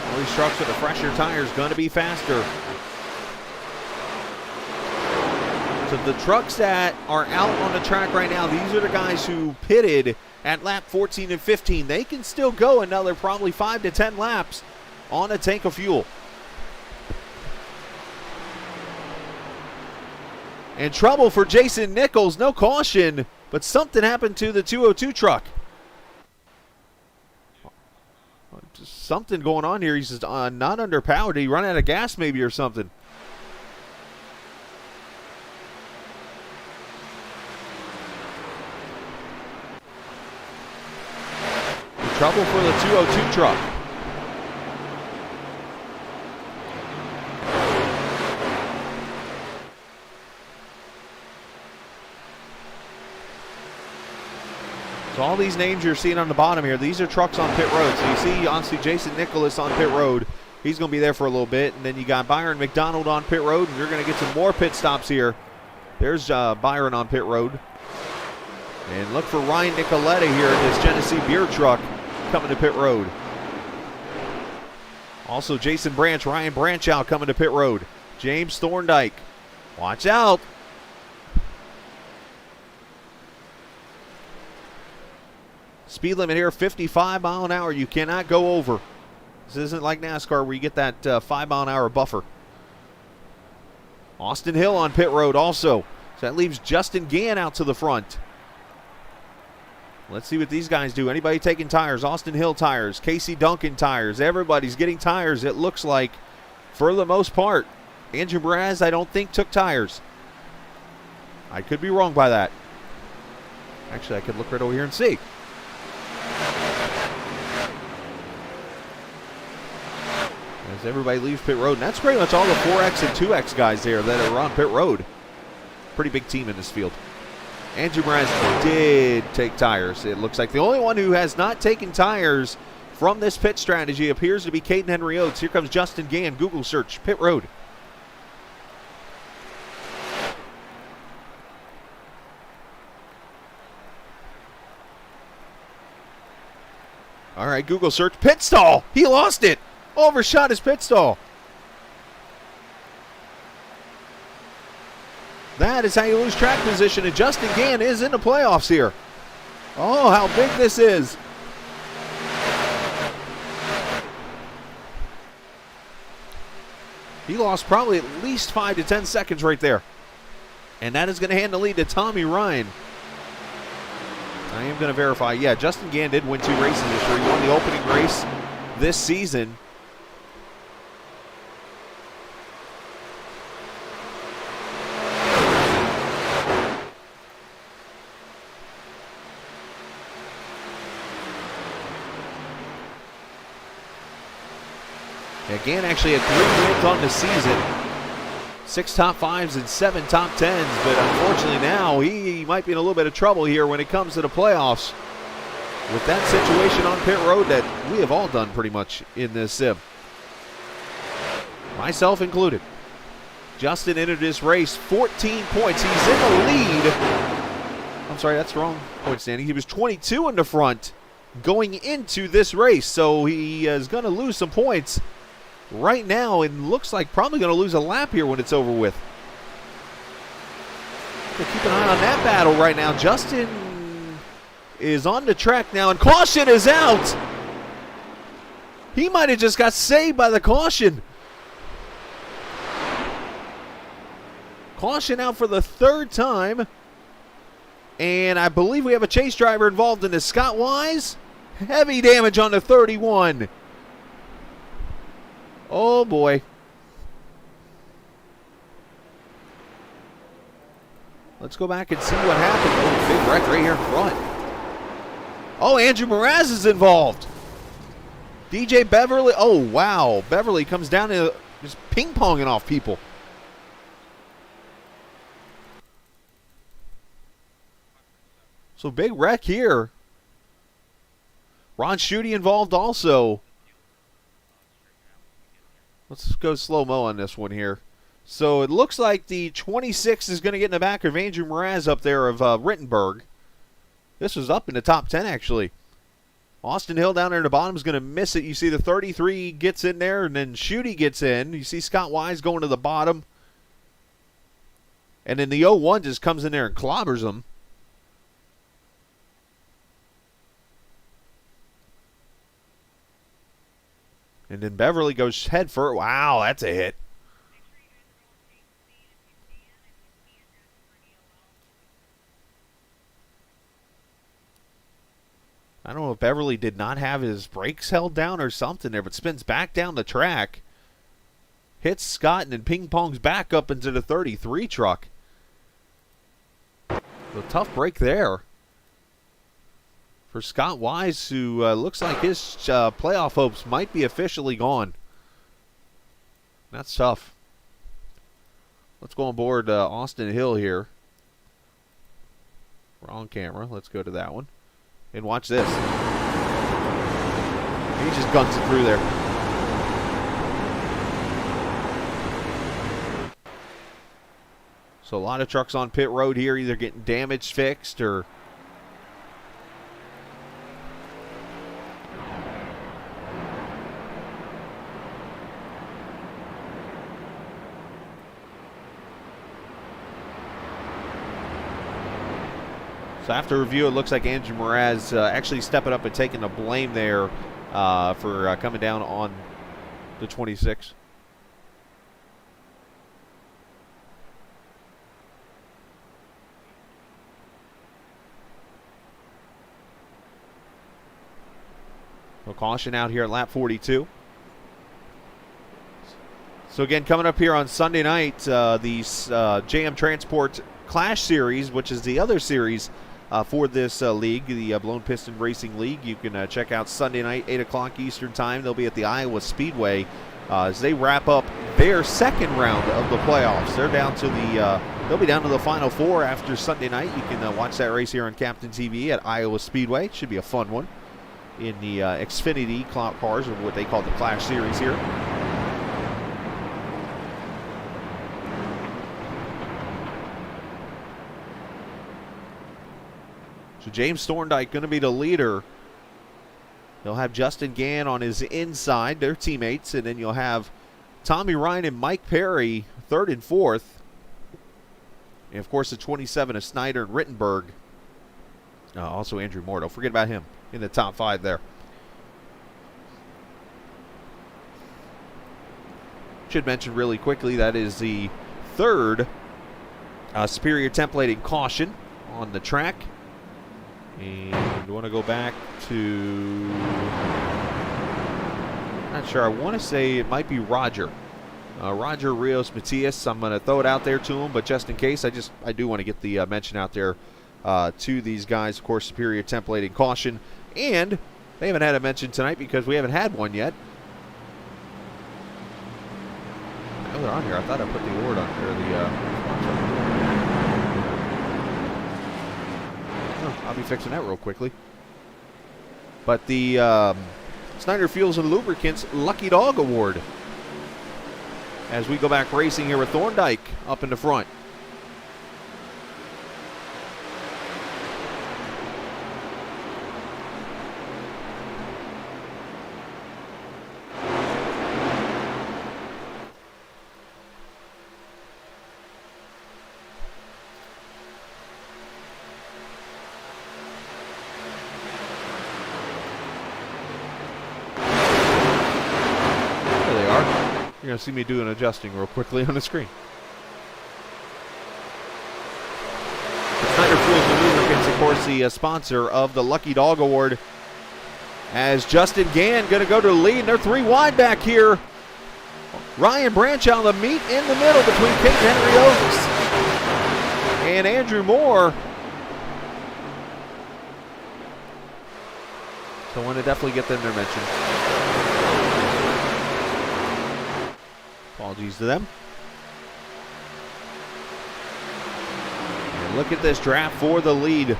All these trucks with the fresher tires going to be faster. So the trucks that are out on the track right now, these are the guys who pitted at lap 14 and 15. They can still go another probably 5 to 10 laps on a tank of fuel. And trouble for Jason Nichols. No caution, but something happened to the 202 truck. Something going on here. He's just not underpowered. Did he run out of gas maybe or something? Trouble for the 202 truck. So all these names you're seeing on the bottom here, these are trucks on pit road. So you see, obviously, Jason Nicholas on pit road. He's going to be there for a little bit. And then you got Byron McDonald on pit road. And you're going to get some more pit stops here. There's Byron on pit road. And look for Ryan Nicoletta here in this Genesee beer truck coming to pit road. Also Jason Branch, Ryan Branchow coming to pit road. James Thorndike. Watch out. Speed limit here, 55 mile an hour. You cannot go over. This isn't like NASCAR where you get that 5 mile an hour buffer. Austin Hill on pit road also. So that leaves Justin Gann out to the front. Let's see what these guys do. Anybody taking tires? Austin Hill tires, Casey Duncan tires. Everybody's getting tires, it looks like, for the most part. Andrew Mraz, I don't think, took tires. I could be wrong by that. Actually, I could look right over here and see. As everybody leaves pit road. And that's pretty much all the 4X and 2X guys there that are on pit road. Pretty big team in this field. Andrew Mraz did take tires. It looks like the only one who has not taken tires from this pit strategy appears to be Caden Henry Oates. Here comes Justin Gann. Google search, pit road. All right, Google search, pit stall. He lost it. Overshot his pit stall. That is how you lose track position, and Justin Gann is in the playoffs here. Oh, how big this is. He lost probably at least 5 to 10 seconds right there. And that is going to hand the lead to Tommy Ryan. I am going to verify. Yeah, Justin Gann did win 2 races this year. He won the opening race this season. Gann actually had 3 wins on the season. 6 top 5s and 7 top 10s, but unfortunately now he might be in a little bit of trouble here when it comes to the playoffs with that situation on pit road that we have all done pretty much in this sim. Myself included. Justin entered this race 14 points. He's in the lead. I'm sorry, that's wrong point standing. He was 22 in the front going into this race, so he is going to lose some points right now and looks like probably going to lose a lap here when it's over with. So keep an eye on that battle right now. Justin is on the track now, and caution is out. He might have just got saved by the caution. Caution out for the 3rd time. And I believe we have a chase driver involved in this. Scott Wise, heavy damage on the 31. Oh boy. Let's go back and see what happened. Oh, big wreck right here in front. Oh, Andrew Mraz is involved. DJ Beverly. Oh, wow. Beverly comes down and just ping-ponging off people. So big wreck here. Ron Schutte involved also. Let's go slow-mo on this one here. So it looks like the 26 is going to get in the back of Andrew Mraz up there of Rittenberg. This was up in the top 10, actually. Austin Hill down there in the bottom is going to miss it. You see the 33 gets in there, and then Schutte gets in. You see Scott Wise going to the bottom. And then the 01 just comes in there and clobbers him. And then Beverly goes head first. Wow, that's a hit. I don't know if Beverly did not have his brakes held down or something there, but spins back down the track. Hits Scott and then ping-pongs back up into the 33 truck. A tough break there for Scott Wise, who looks like his playoff hopes might be officially gone. That's tough. Let's go on board Austin Hill here. Wrong camera. Let's go to that one. And watch this. He just guns it through there. So a lot of trucks on pit road here, either getting damage fixed or so after review, it looks like Andrew Mraz actually stepping up and taking the blame there for coming down on the 26. So caution out here at lap 42. So again, coming up here on Sunday night, the JM Transport Clash Series, which is the other series for this league, the Blown Piston Racing League. You can check out Sunday night, 8 o'clock Eastern Time. They'll be at the Iowa Speedway as they wrap up their second round of the playoffs. They're down to the they'll be down to the Final Four after Sunday night. You can watch that race here on Captain TV at Iowa Speedway. Should be a fun one in the Xfinity cars, or what they call the Clash Series here. So James Thorndike going to be the leader. They'll have Justin Gann on his inside, their teammates, and then you'll have Tommy Ryan and Mike Perry, 3rd and 4th. And, of course, the 27 of Snyder and Rittenberg. Also Andrew Moore. Don't forget about him in the top 5 there. Should mention really quickly that is the 3rd Superior Templating Caution on the track. And we want to go back to, not sure, I want to say it might be Roger. Roger Rios Matias. I'm going to throw it out there to him, but just in case, I do want to get the mention out there to these guys. Of course, Superior Templating Caution. And they haven't had a mention tonight because we haven't had one yet. Oh, they're on here. I thought I put the award on there. I'll be fixing that real quickly. But the Snyder Fuels and Lubricants Lucky Dog Award, as we go back racing here with Thorndike up in the front. You're going to see me do an adjusting real quickly on the screen. Snyder Fuels and Lubricants, of course, the sponsor of the Lucky Dog Award. As Justin Gann going to go to the lead, and they're 3 wide back here. Ryan Branchow, the meet in the middle between Caden Henry Oaks and Andrew Moore. So I want to definitely get them their mention. Apologies to them. And look at this draft for the lead.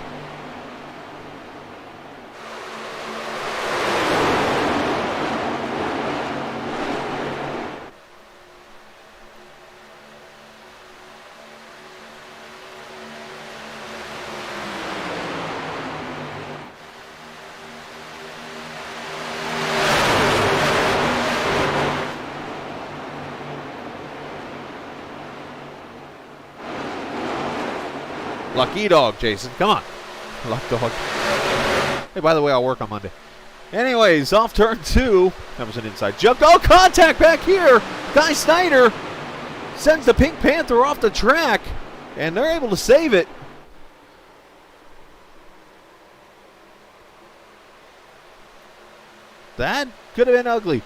Lucky Dog, Jason. Come on. Luck Dog. Hey, by the way, I'll work on Monday. Anyways, off turn 2. That was an inside joke. Oh, contact back here. Guy Snyder sends the Pink Panther off the track, and they're able to save it. That could have been ugly.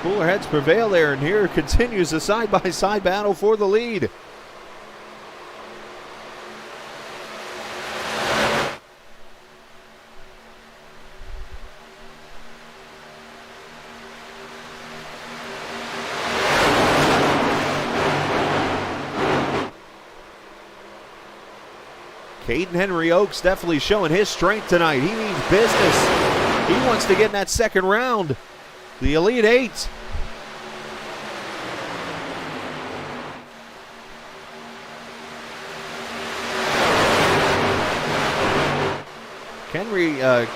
Cooler heads prevail there, and here continues the side-by-side battle for the lead. Caden Henry Oaks definitely showing his strength tonight. He means business. He wants to get in that second round. The Elite Eight.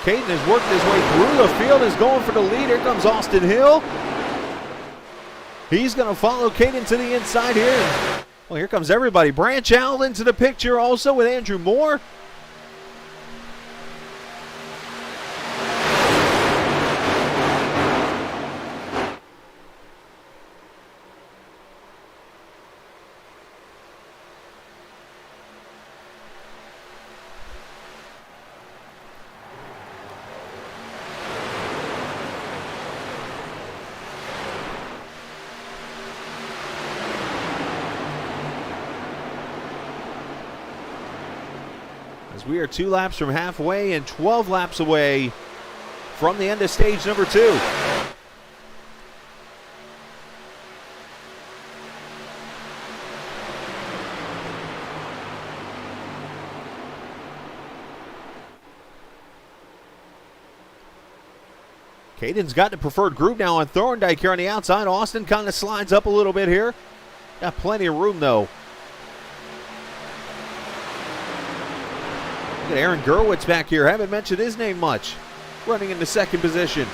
Caden has worked his way through the field, is going for the lead. Here comes Austin Hill. He's going to follow Caden to the inside here. Well, here comes everybody. Branchow into the picture also with Andrew Moore. We are 2 laps from halfway and 12 laps away from the end of stage number 2. Caden's got the preferred group now on Thorndike here on the outside. Austin kind of slides up a little bit here. Got plenty of room though. Look at Aaron Gerwitz back here. Haven't mentioned his name much. Running into second position.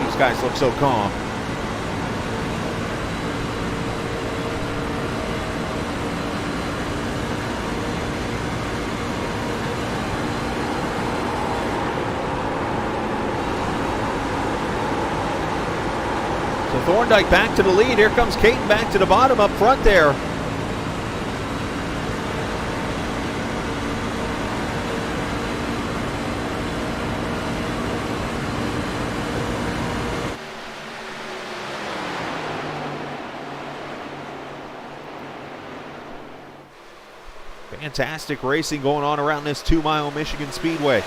These guys look so calm. Thorndike back to the lead. Here comes Caden back to the bottom up front there. Fantastic racing going on around this 2-mile Michigan Speedway.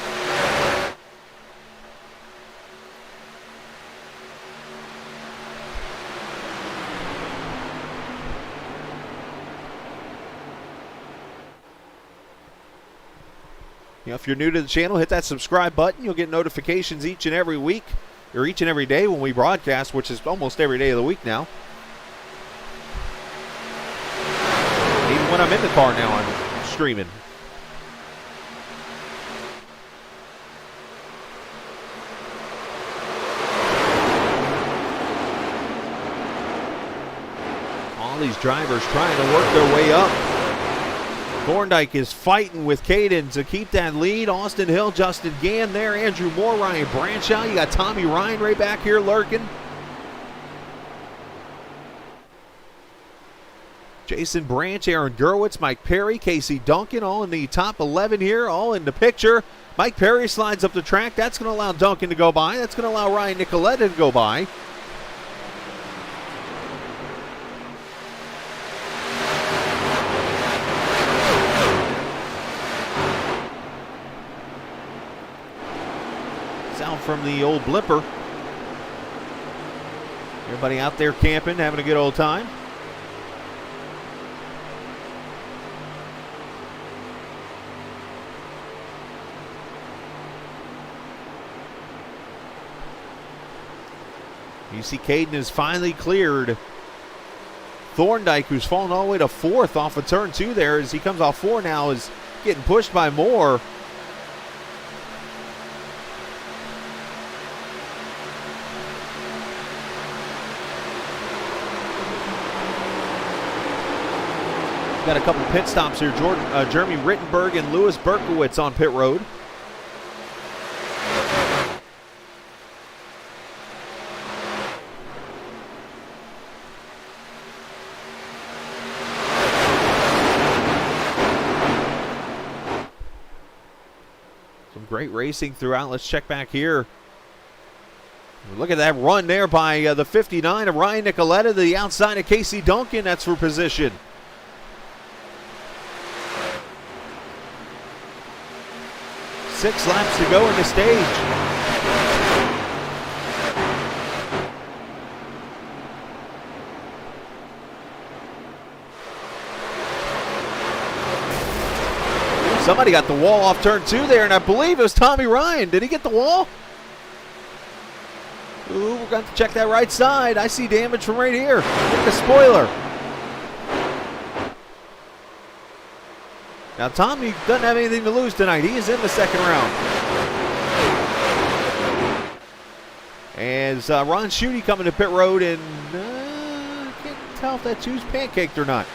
You know, if you're new to the channel, hit that subscribe button. You'll get notifications each and every week, or each and every day when we broadcast, which is almost every day of the week now. Even when I'm in the car now, I'm streaming. All these drivers trying to work their way up. Thorndike is fighting with Caden to keep that lead. Austin Hill, Justin Gann there, Andrew Moore, Ryan Branchow. You got Tommy Ryan right back here lurking. Jason Branch, Aaron Gerwitz, Mike Perry, Casey Duncan, all in the top 11 here, all in the picture. Mike Perry slides up the track. That's going to allow Duncan to go by. That's going to allow Ryan Nicoletta to go by. Sound from the old blipper. Everybody out there camping, having a good old time. You see Caden is finally cleared. Thorndike, who's fallen all the way to 4th off of turn 2 there, as he comes off 4 now, is getting pushed by Moore. Got a couple pit stops here. Jeremy Rittenberg and Louis Berkowitz on pit road. Some great racing throughout. Let's check back here. Look at that run there by the 59 of Ryan Nicoletta to the outside of Casey Duncan. That's for position. Six laps to go in the stage. Somebody got the wall off turn 2 there, and I believe it was Tommy Ryan. Did he get the wall? Ooh, we're going to check that right side. I see damage from right here. Look at the spoiler. Now, Tommy doesn't have anything to lose tonight. He is in the second round. As Ron Schutte coming to pit road, and I can't tell if that two's pancaked or not.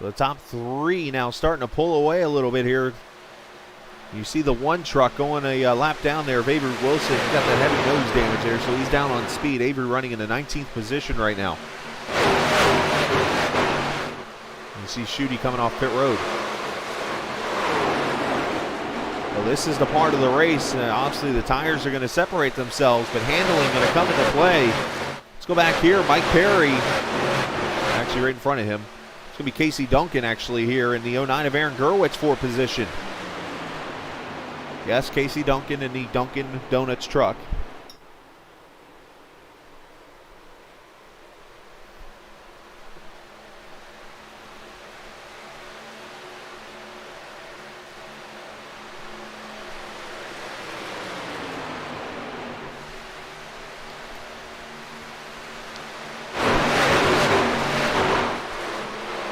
The top 3 now starting to pull away a little bit here. You see the one truck going a lap down there of Avery Wilson. He's got that heavy nose damage there, so he's down on speed. Avery running in the 19th position right now. You see Schutte coming off pit road. Well, this is the part of the race. Obviously, the tires are going to separate themselves, but handling going to come into play. Let's go back here. Mike Perry, actually right in front of him. It's going to be Casey Duncan actually here in the 09 of Aaron Gerwitz for position. Yes, Casey Duncan in the Dunkin' Donuts truck.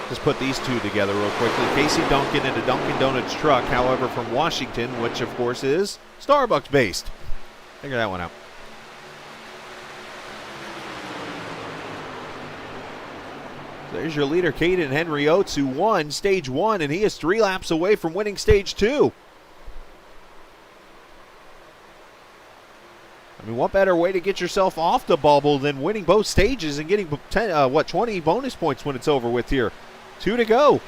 Just put these two together real quickly. Casey Duncan in a Dunkin' Donuts truck, however, from Washington, which of course is Starbucks based. Figure that one out. There's your leader, Caden Henry Oates, who won stage 1, and he is 3 laps away from winning stage 2. I mean, what better way to get yourself off the bubble than winning both stages and getting 20 bonus points when it's over with here. 2 to go.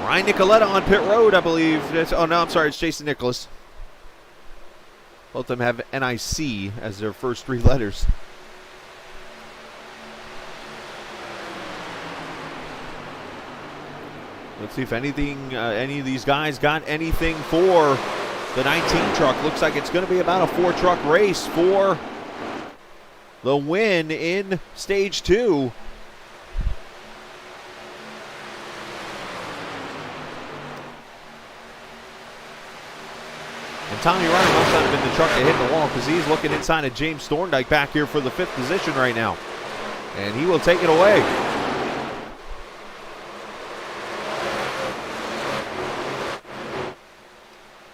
Ryan Nicoletta on pit road, I believe. Oh, no, I'm sorry. It's Jason Nicholas. Both of them have NIC as their first 3 letters. Let's see if anything, any of these guys got anything for the 19 truck. Looks like it's going to be about a 4-truck race for the win in stage 2. And Tommy Ryder must not have been the truck that hit the wall, because he's looking inside of James Thorndike back here for the 5th position right now. And he will take it away.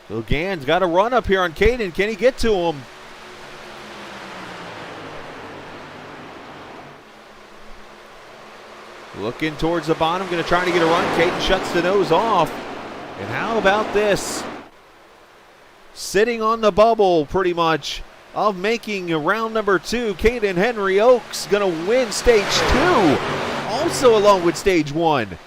So Gann's got a run up here on Caden. Can he get to him? Looking towards the bottom, going to try to get a run. Caden shuts the nose off. And how about this? Sitting on the bubble, pretty much, of making round number 2. Caden Henry Oaks going to win stage 2, also along with stage 1.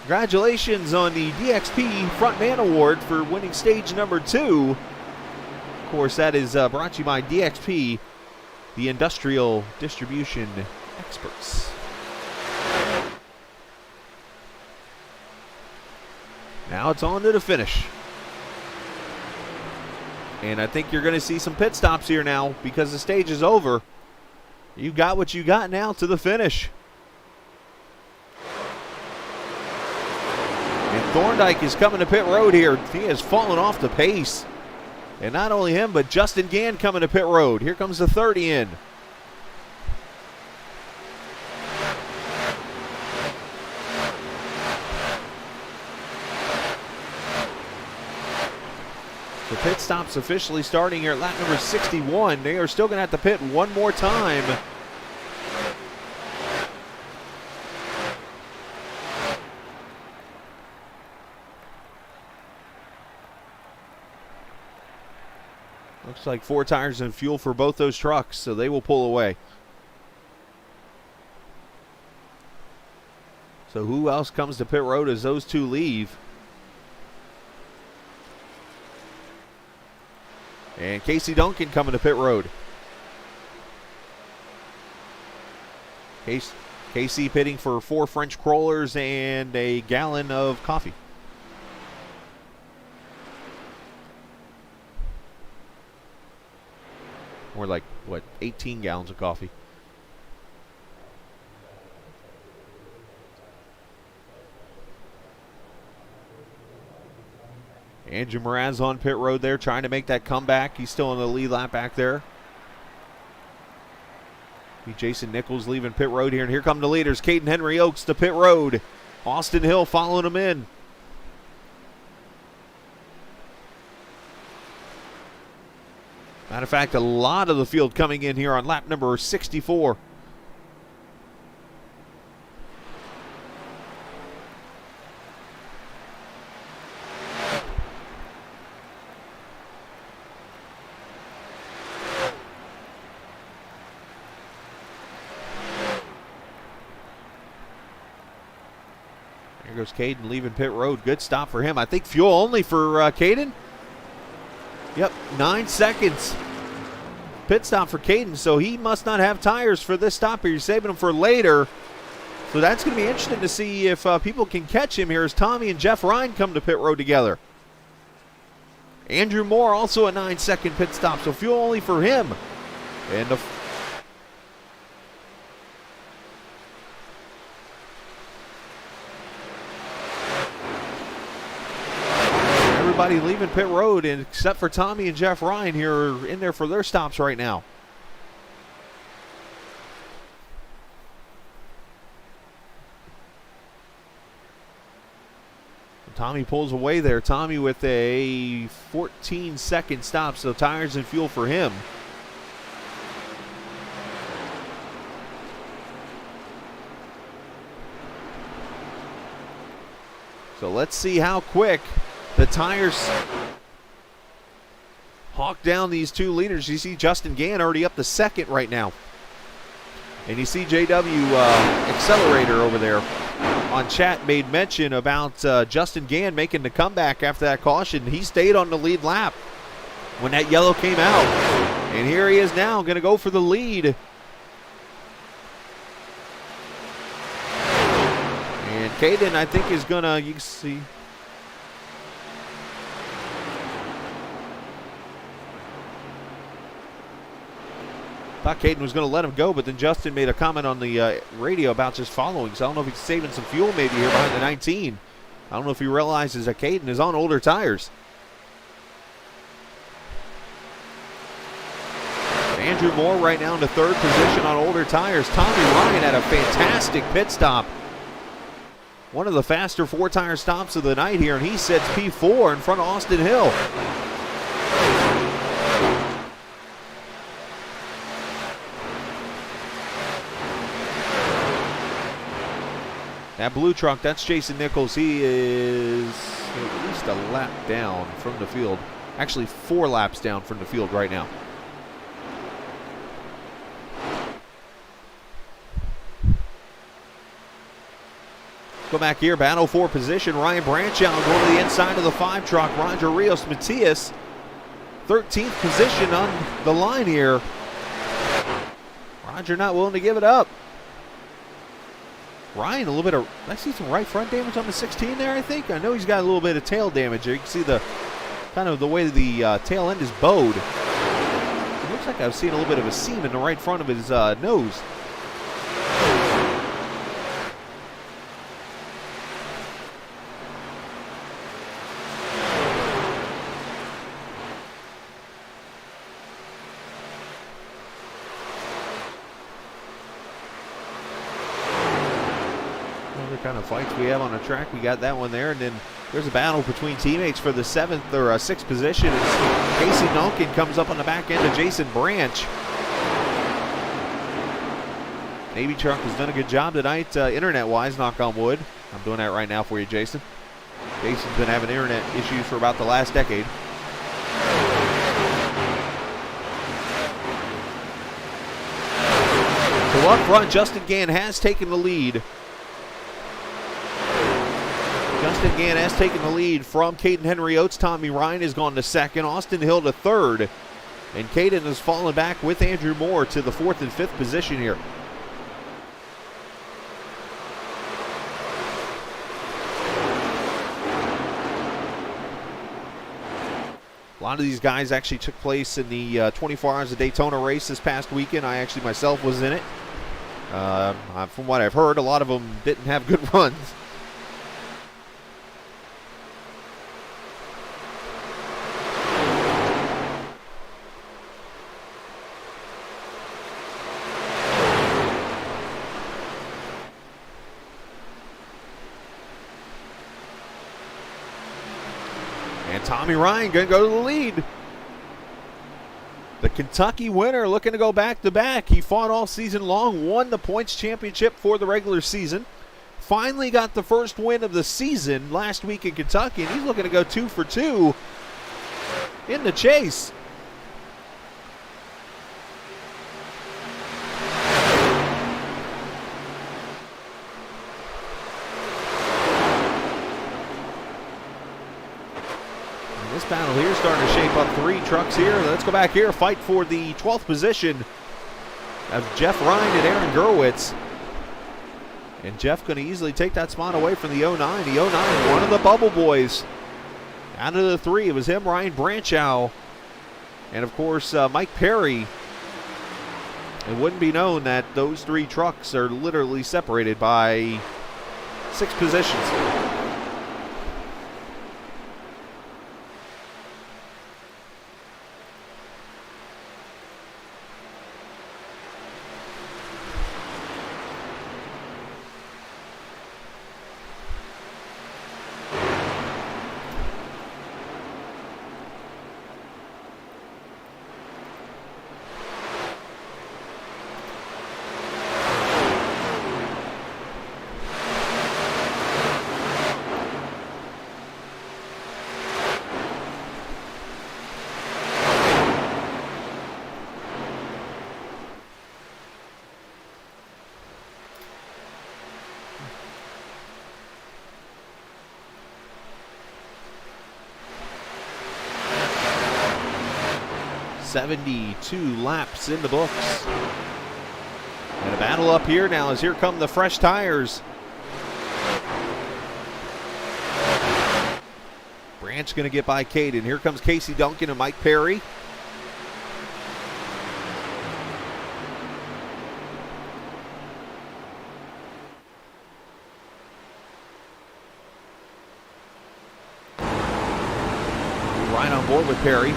Congratulations on the DXP Frontman Award for winning stage number 2. Of course, that is brought to you by DXP, the industrial distribution experts. Now it's on to the finish. And I think you're going to see some pit stops here now because the stage is over. You got what you got now to the finish. And Thorndike is coming to pit road here. He has fallen off the pace. And not only him, but Justin Gann coming to pit road. Here comes the 30 in. The pit stop's officially starting here at lap number 61. They are still going to have to pit one more time. Looks like 4 tires and fuel for both those trucks, so they will pull away. So who else comes to pit road as those 2 leave? And Casey Duncan coming to pit road. Casey pitting for 4 French crawlers and a gallon of coffee. More like, 18 gallons of coffee. Andrew Mraz on pit road there, trying to make that comeback. He's still in the lead lap back there. Jason Nichols leaving pit road here, and here come the leaders. Caden Henry Oaks to pit road. Austin Hill following him in. Matter of fact, a lot of the field coming in here on lap number 64. Here goes Caden leaving pit road. Good stop for him. I think fuel only for Caden. Yep, 9 seconds. Pit stop for Caden, so he must not have tires for this stop here. He's saving them for later. So that's going to be interesting to see if people can catch him here as Tommy and Jeff Ryan come to pit road together. Andrew Moore also a 9-second pit stop, so fuel only for him. And the everybody leaving pit road, and except for Tommy and Jeff Ryan here are in there for their stops right now. Tommy pulls away there. Tommy with a 14-second stop, so tires and fuel for him. So let's see how quick the tires hawk down these two leaders. You see Justin Gann already up to second right now. And you see JW Accelerator over there on chat made mention about Justin Gann making the comeback after that caution. He stayed on the lead lap when that yellow came out. And here he is now going to go for the lead. And Caden, I think, is going to, you can see. Thought Caden was going to let him go, but then Justin made a comment on the radio about just following. So I don't know if he's saving some fuel maybe here behind the 19. I don't know if he realizes that Caden is on older tires. Andrew Moore right now in the third position on older tires. Tommy Ryan had a fantastic pit stop. One of the faster four-tire stops of the night here, and he sets P4 in front of Austin Hill. That blue truck, that's Jason Nichols. He is at least a lap down from the field. Actually, 4 laps down from the field right now. Go back here, battle for position. Ryan Branchow going to the inside of the 5 truck. Roger Rios Matias, 13th position on the line here. Roger not willing to give it up. Ryan, a little bit of, I see some right front damage on the 16 there, I think. I know he's got a little bit of tail damage there. You can see the kind of the way the tail end is bowed. It looks like I've seen a little bit of a seam in the right front of his nose. Kind of fights we have on the track. We got that one there, and then there's a battle between teammates for the 7th or 6th position as Casey Duncan comes up on the back end of Jason Branch. Navy Truck has done a good job tonight, internet-wise, knock on wood. I'm doing that right now for you, Jason. Jason's been having internet issues for about the last decade. So up front, Justin Gann has taken the lead. Justin Gann has taken the lead from Caden Henry Oates. Tommy Ryan has gone to second. Austin Hill to third. And Caden has fallen back with Andrew Moore to the 4th and 5th position here. A lot of these guys actually took place in the 24 Hours of Daytona race this past weekend. I actually myself was in it. From what I've heard, a lot of them didn't have good runs. Tommy Ryan going to go to the lead. The Kentucky winner looking to go back-to-back. He fought all season long, won the points championship for the regular season. Finally got the first win of the season last week in Kentucky, and he's looking to go 2 for 2 in the chase. This battle here starting to shape up 3 trucks here. Let's go back here, fight for the 12th position of Jeff Ryan and Aaron Gerwitz. And Jeff going to easily take that spot away from the 09. The 09, one of the Bubble Boys. Out of the 3, it was him, Ryan Branchow, and of course Mike Perry. It wouldn't be known that those 3 trucks are literally separated by 6 positions. 72 laps in the books. And a battle up here now as here come the fresh tires. Branch going to get by Caden. Here comes Casey Duncan and Mike Perry. Right on board with Perry.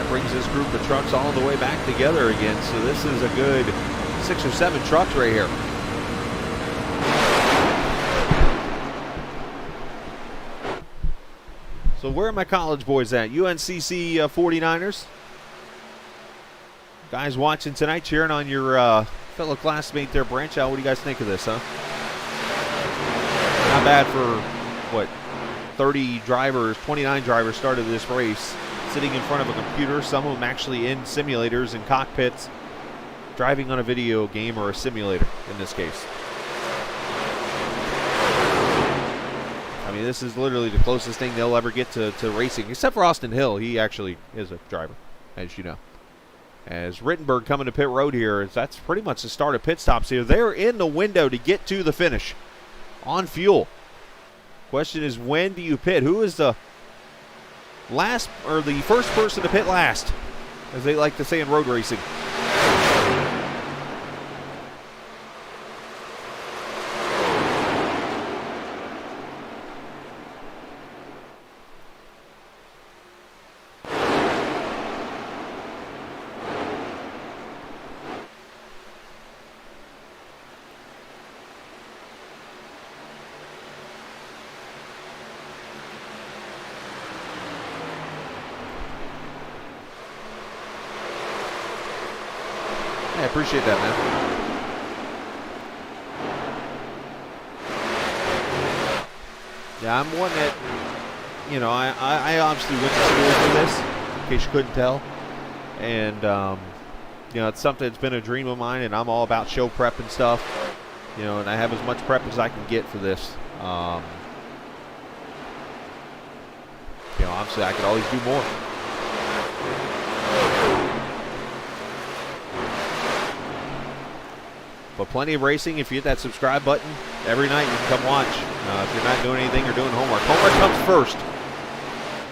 Brings this group of trucks all the way back together again. So this is a good 6 or 7 trucks right here. So where are my college boys at? UNCC 49ers. Guys watching tonight, cheering on your fellow classmate there, Branch out. What do you guys think of this, huh? Not bad for, what, 30 drivers, 29 drivers started this race. Sitting in front of a computer, some of them actually in simulators and cockpits, driving on a video game or a simulator in this case. I mean, this is literally the closest thing they'll ever get to racing, except for Austin Hill. He actually is a driver, as you know. As Rittenberg coming to pit road here, that's pretty much the start of pit stops here. They're in the window to get to the finish on fuel. Question is, when do you pit? Who is the last or the first person to pit last, as they like to say in road racing? I appreciate that, man. Yeah, I'm one that, you know, I obviously went to school for this, in case you couldn't tell. And, you know, it's something that's been a dream of mine, and I'm all about show prep and stuff. You know, and I have as much prep as I can get for this. You know, obviously I could always do more. But plenty of racing. If you hit that subscribe button every night, you can come watch. If you're not doing anything, you're doing homework. Homework comes first.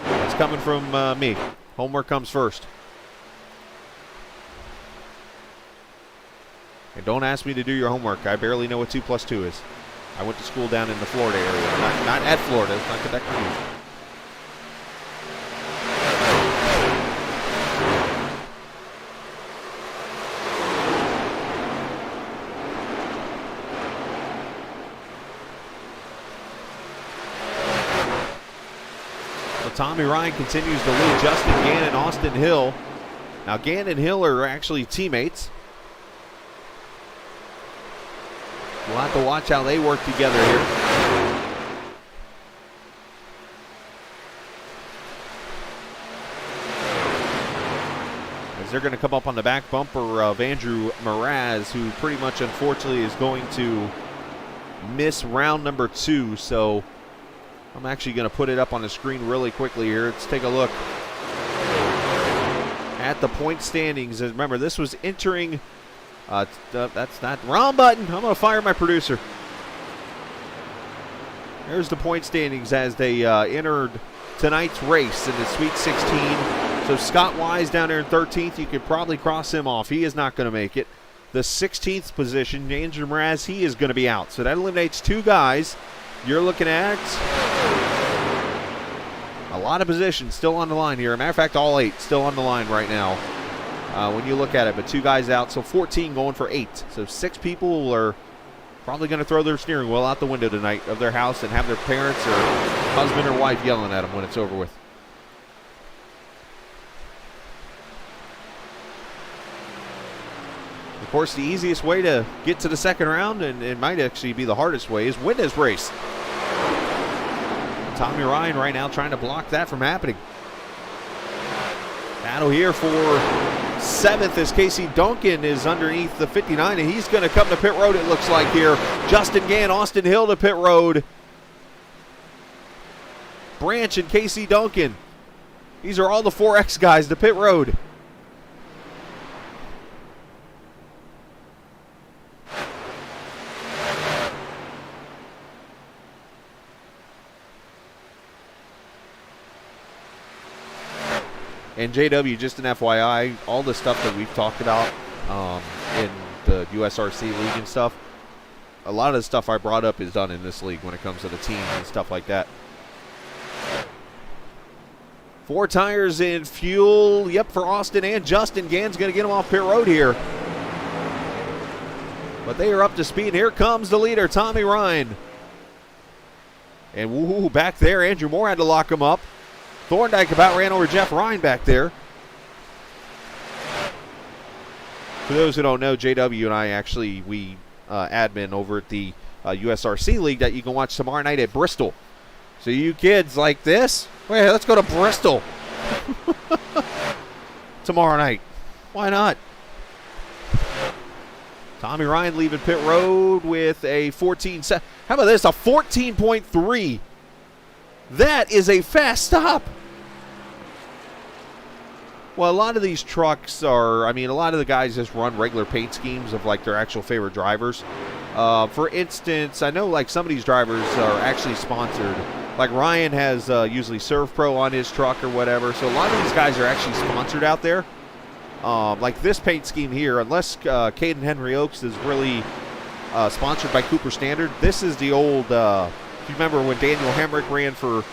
That's coming from me. Homework comes first. And don't ask me to do your homework. I barely know what 2 + 2 is. I went to school down in the Florida area. Not at Florida. Let's not get that confused. Tommy Ryan continues to lead Justin Gannon, Austin Hill. Now Gannon and Hill are actually teammates. We'll have to watch how they work together here. As they're going to come up on the back bumper of Andrew Mraz, who pretty much unfortunately is going to miss round number 2. So I'm actually going to put it up on the screen really quickly here. Let's take a look at the point standings. Remember, this was entering. That's not wrong button. I'm going to fire my producer. There's the point standings as they entered tonight's race in the Sweet 16. So Scott Wise down there in 13th. You could probably cross him off. He is not going to make it. The 16th position, Andrew Mraz, he is going to be out. So that eliminates 2 guys. You're looking at a lot of positions still on the line here. As a matter of fact, all 8 still on the line right now when you look at it. But 2 guys out, so 14 going for 8. So 6 people are probably going to throw their steering wheel out the window tonight of their house and have their parents or husband or wife yelling at them when it's over with. Of course, the easiest way to get to the second round, and it might actually be the hardest way, is win this race. Tommy Ryan right now trying to block that from happening. Battle here for 7th as Casey Duncan is underneath the 59, and he's going to come to pit road, it looks like here. Justin Gann, Austin Hill to pit road. Branch and Casey Duncan. These are all the 4X guys to pit road. And JW, just an FYI, all the stuff that we've talked about in the USRC league and stuff, a lot of the stuff I brought up is done in this league when it comes to the teams and stuff like that. 4 tires in fuel, yep, for Austin and Justin. Gann's going to get him off pit road here. But they are up to speed. Here comes the leader, Tommy Ryan. And woo, back there, Andrew Moore had to lock him up. Thorndike about ran over Jeff Ryan back there. For those who don't know, JW and I actually, we admin over at the USRC League that you can watch tomorrow night at Bristol. So you kids like this, well, let's go to Bristol tomorrow night. Why not? Tommy Ryan leaving pit road with a 14. How about this? A 14.3. That is a fast stop. Well, a lot of these trucks are, I mean, a lot of the guys just run regular paint schemes of like their actual favorite drivers. For instance, I know like some of these drivers are actually sponsored. Like Ryan has usually Serve Pro on his truck or whatever. So a lot of these guys are actually sponsored out there. Like this paint scheme here, unless Caden Henry Oaks is really sponsored by Cooper Standard, this is the old, if you remember when Daniel Hemrick ran for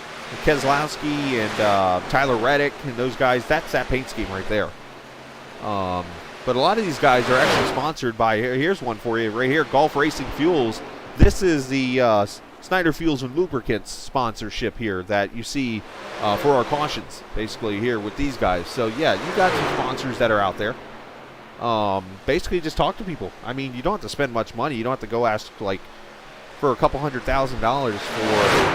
Keselowski and Tyler Reddick and those guys, that's that paint scheme right there. But a lot of these guys are actually sponsored by, here's one for you right here, Gulf Racing Fuels. This is the Snyder Fuels and Lubricants sponsorship here that you see for our cautions, basically here with these guys. So yeah, you got some sponsors that are out there. Basically just talk to people. I mean, you don't have to spend much money. You don't have to go ask like for a couple $100,000 for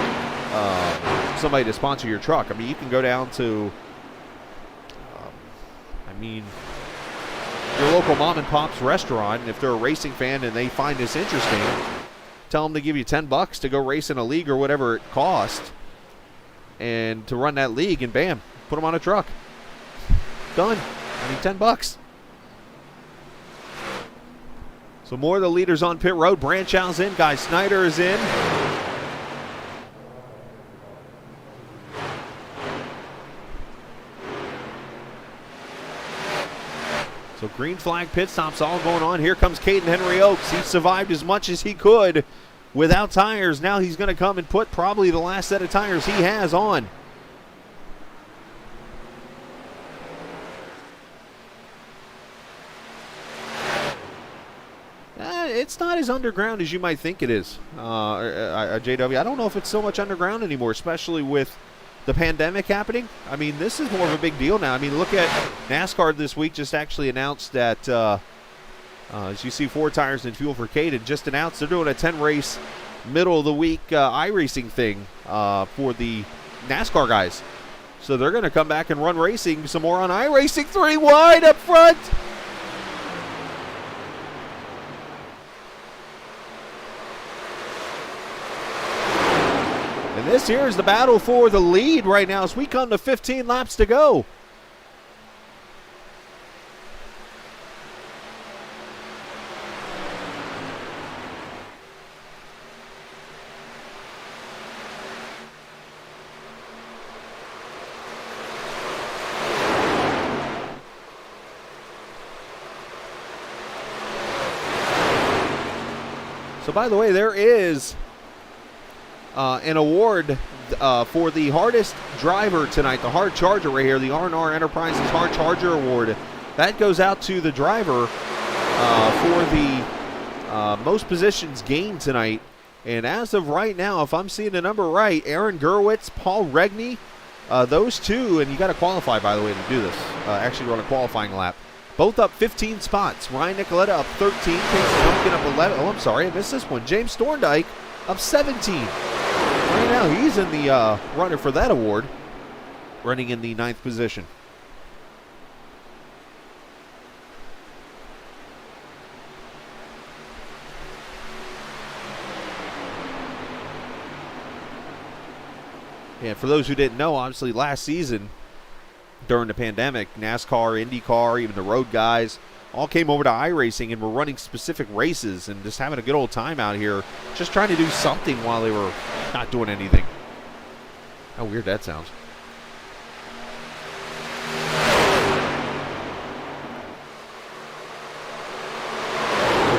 somebody to sponsor your truck. I mean, you can go down to, your local mom and pop's restaurant, and if they're a racing fan and they find this interesting, tell them to give you $10 to go race in a league or whatever it costs, and to run that league, and bam, put them on a truck. Done. I mean, $10. So more of the leaders on pit road. Branchow's in. Guy Snyder is in. So green flag pit stops all going on. Here comes Caden Henry Oaks. He survived as much as he could without tires. Now he's going to come and put probably the last set of tires he has on. It's not as underground as you might think it is, JW. I don't know if it's so much underground anymore, especially with the pandemic happening. I mean, this is more of a big deal now. I mean, look at NASCAR this week just actually announced that, as you see, 4 tires and fuel for Caden, just announced they're doing a 10-race middle of the week iRacing thing for the NASCAR guys. So they're going to come back and run racing some more on iRacing. 3 wide up front. And this here is the battle for the lead right now as we come to 15 laps to go. So by the way, there is an award for the hardest driver tonight, the hard charger right here, the R&R Enterprises Hard Charger Award. That goes out to the driver for the most positions gained tonight. And as of right now, if I'm seeing the number right, Aaron Gerwitz, Paul Regney, those two, and you got to qualify, by the way, to do this, actually run a qualifying lap. Both up 15 spots. Ryan Nicoletta up 13. Casey Duncan up 11. Oh, I'm sorry, I missed this one. James Thorndike up 17. Right now, he's in the runner for that award, running in the 9th position. And for those who didn't know, obviously last season, during the pandemic, NASCAR, IndyCar, even the road guys, all came over to iRacing and were running specific races and just having a good old time out here, just trying to do something while they were not doing anything. How weird that sounds.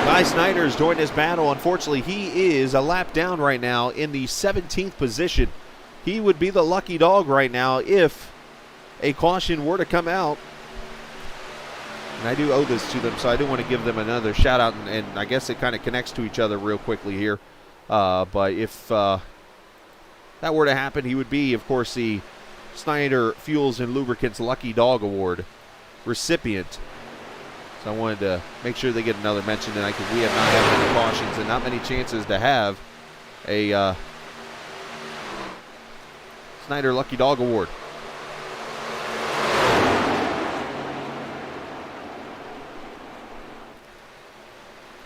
Guy Snyder's joined this battle. Unfortunately, he is a lap down right now in the 17th position. He would be the lucky dog right now if a caution were to come out. And I do owe this to them, so I do want to give them another shout out, and I guess it kind of connects to each other real quickly here. But if that were to happen, he would be, of course, the Snyder Fuels and Lubricants Lucky Dog Award recipient. So I wanted to make sure they get another mention tonight because we have not had many cautions and not many chances to have a Snyder Lucky Dog Award.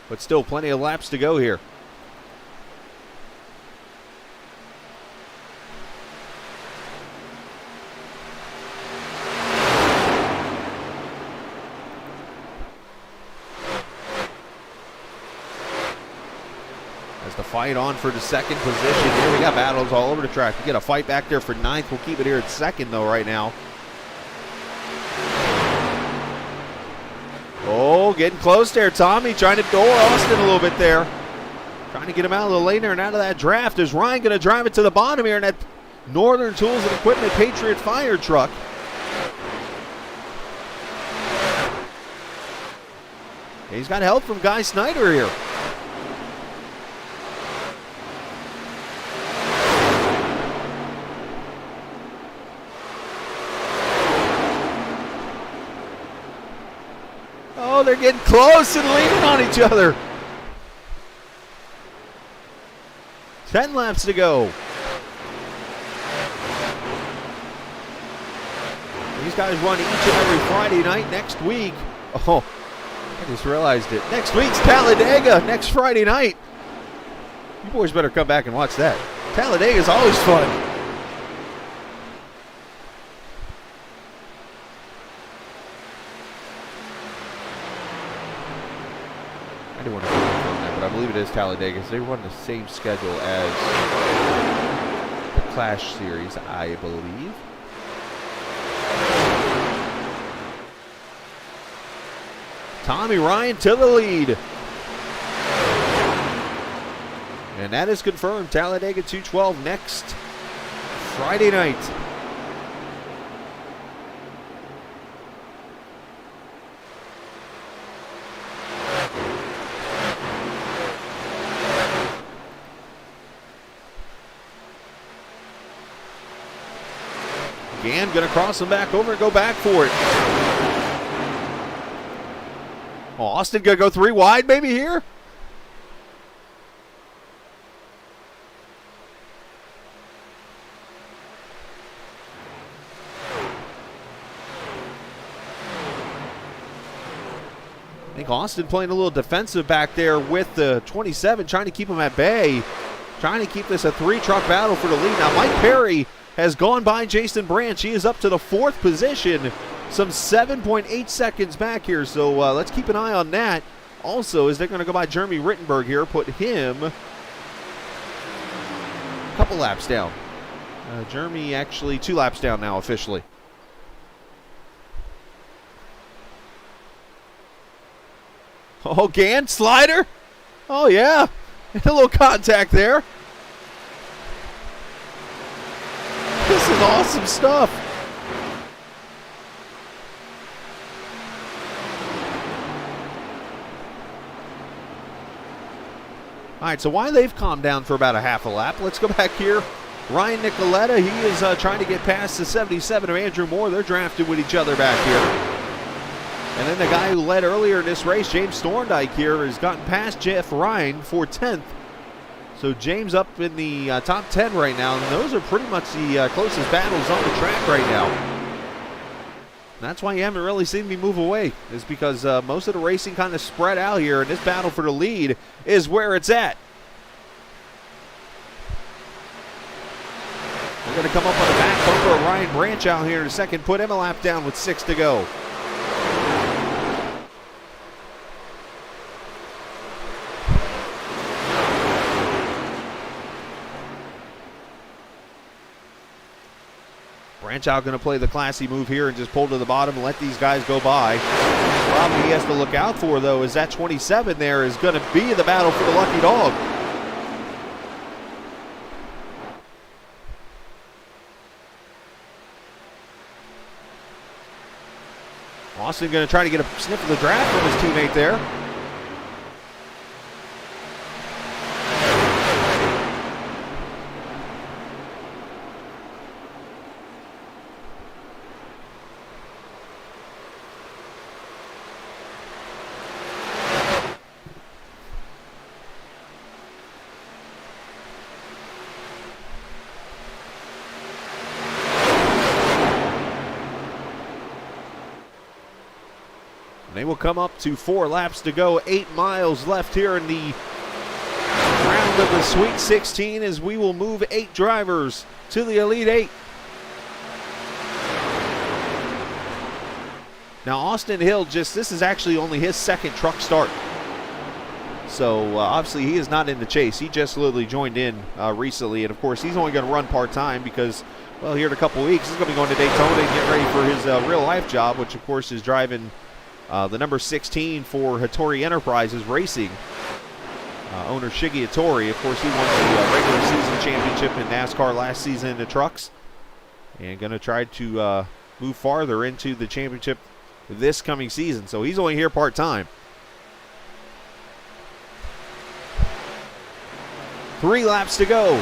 But still plenty of laps to go here. As the fight on for the 2nd position. Here we got battles all over the track. We get a fight back there for 9th. We'll keep it here at 2nd though right now. Oh, getting close there. Tommy trying to door Austin a little bit there. Trying to get him out of the lane there and out of that draft. Is Ryan going to drive it to the bottom here in that Northern Tools and Equipment Patriot fire truck? He's got help from Guy Snyder here. Oh, they're getting close and leaning on each other. 10 laps to go. These guys run each and every Friday night next week. Oh, I just realized it. Next week's Talladega, next Friday night. You boys better come back and watch that. Talladega is always fun. I do want to confirm that, but I believe it is Talladega because they run the same schedule as the Clash Series, I believe. Tommy Ryan to the lead. And that is confirmed. Talladega 212 next Friday night. Gann going to cross him back over and go back for it. Oh, Austin going to go 3 wide maybe here? I think Austin playing a little defensive back there with the 27, trying to keep him at bay, trying to keep this a 3-truck battle for the lead. Now, Mike Perry has gone by Jason Branch. He is up to the 4th position, some 7.8 seconds back here, so let's keep an eye on that. Also, is they're going to go by Jeremy Rittenberg here, put him a couple laps down. Jeremy actually 2 laps down now officially. Oh, Gann, slider. Oh, yeah. A little contact there. This is awesome stuff. All right, so while they've calmed down for about a half a lap, let's go back here. Ryan Nicoletta, he is trying to get past the 77 of Andrew Moore. They're drafted with each other back here. And then the guy who led earlier in this race, James Thorndike here, has gotten past Jeff Ryan for 10th. So James up in the top 10 right now, and those are pretty much the closest battles on the track right now. That's why you haven't really seen me move away, is because most of the racing kind of spread out here, and this battle for the lead is where it's at. We're going to come up on the back bumper of Ryan Branch out here in a second, put him a lap down with 6 to go. Branch out going to play the classy move here and just pull to the bottom and let these guys go by. The problem he has to look out for, though, is that 27 there is going to be the battle for the lucky dog. Austin going to try to get a sniff of the draft from his teammate there. They will come up to 4 laps to go, 8 miles left here in the round of the Sweet 16 as we will move 8 drivers to the Elite 8. Now Austin Hill, this is actually only his second truck start. So obviously he is not in the chase. He just literally joined in recently, and of course he's only going to run part-time because, well, here in a couple weeks he's going to be going to Daytona and get ready for his real-life job, which of course is driving the number 16 for Hattori Enterprises Racing. Owner Shiggy Hattori, of course, he won the regular season championship in NASCAR last season in the trucks. And going to try to move farther into the championship this coming season. So he's only here part-time. 3 laps to go.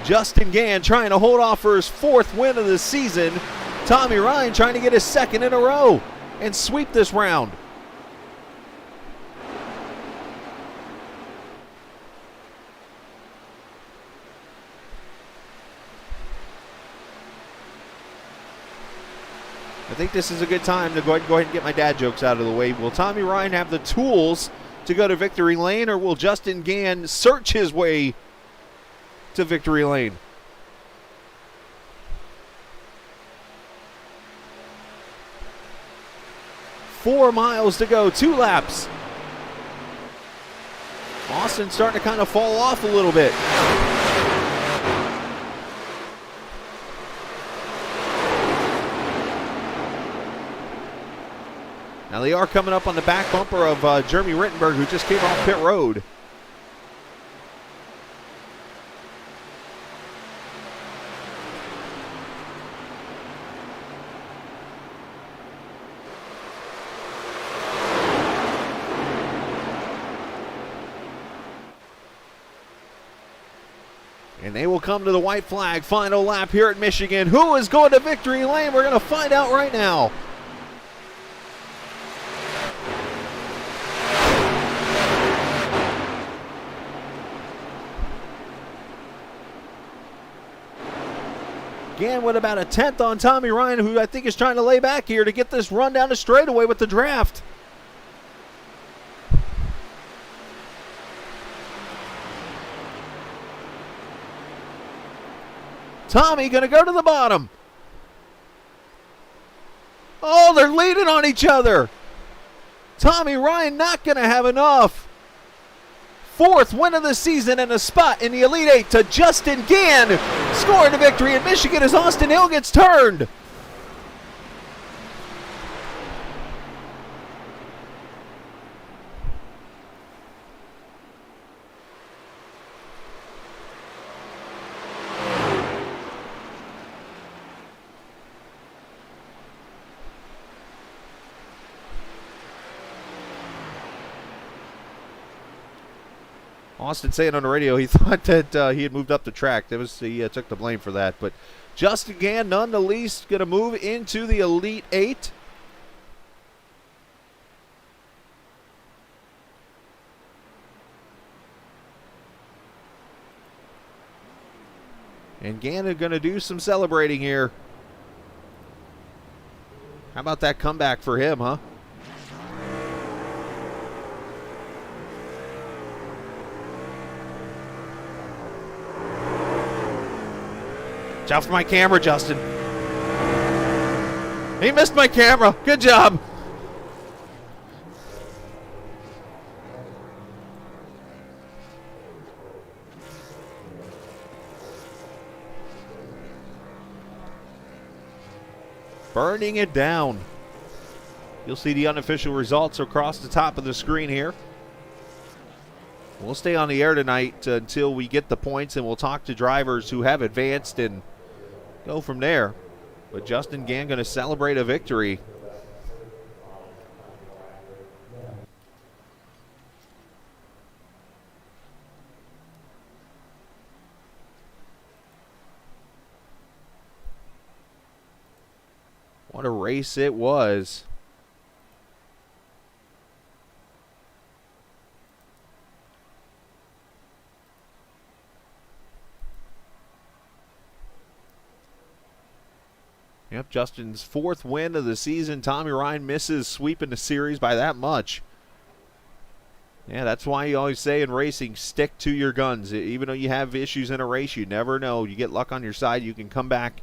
Justin Gann trying to hold off for his 4th win of the season. Tommy Ryan trying to get his 2nd in a row and sweep this round. I think this is a good time to go ahead and get my dad jokes out of the way. Will Tommy Ryan have the tools to go to victory lane, or will Justin Gann search his way to victory lane? Four miles to go, 2 laps. Austin starting to kind of fall off a little bit. Now they are coming up on the back bumper of Jeremy Rittenberg, who just came off pit road. And they will come to the white flag, final lap here at Michigan. Who is going to victory lane? We're going to find out right now. Gann with about a 10th on Tommy Ryan, who I think is trying to lay back here to get this run down the straightaway with the draft. Tommy going to go to the bottom. Oh, they're leading on each other. Tommy Ryan not going to have enough. 4th win of the season and a spot in the Elite 8 to Justin Gann. Scoring the victory in Michigan as Austin Hill gets turned. Austin saying on the radio he thought that he had moved up the track. He took the blame for that. But Justin Gann, none the least, going to move into the Elite 8. And Gannon going to do some celebrating here. How about that comeback for him, huh? Watch out for my camera, Justin. He missed my camera. Good job. Burning it down. You'll see the unofficial results across the top of the screen here. We'll stay on the air tonight until we get the points, and we'll talk to drivers who have advanced and go from there. But Justin Gann going to celebrate a victory. What a race it was. Yep, Justin's 4th win of the season. Tommy Ryan misses sweeping the series by that much. Yeah, that's why you always say in racing, stick to your guns. Even though you have issues in a race, you never know. You get luck on your side, you can come back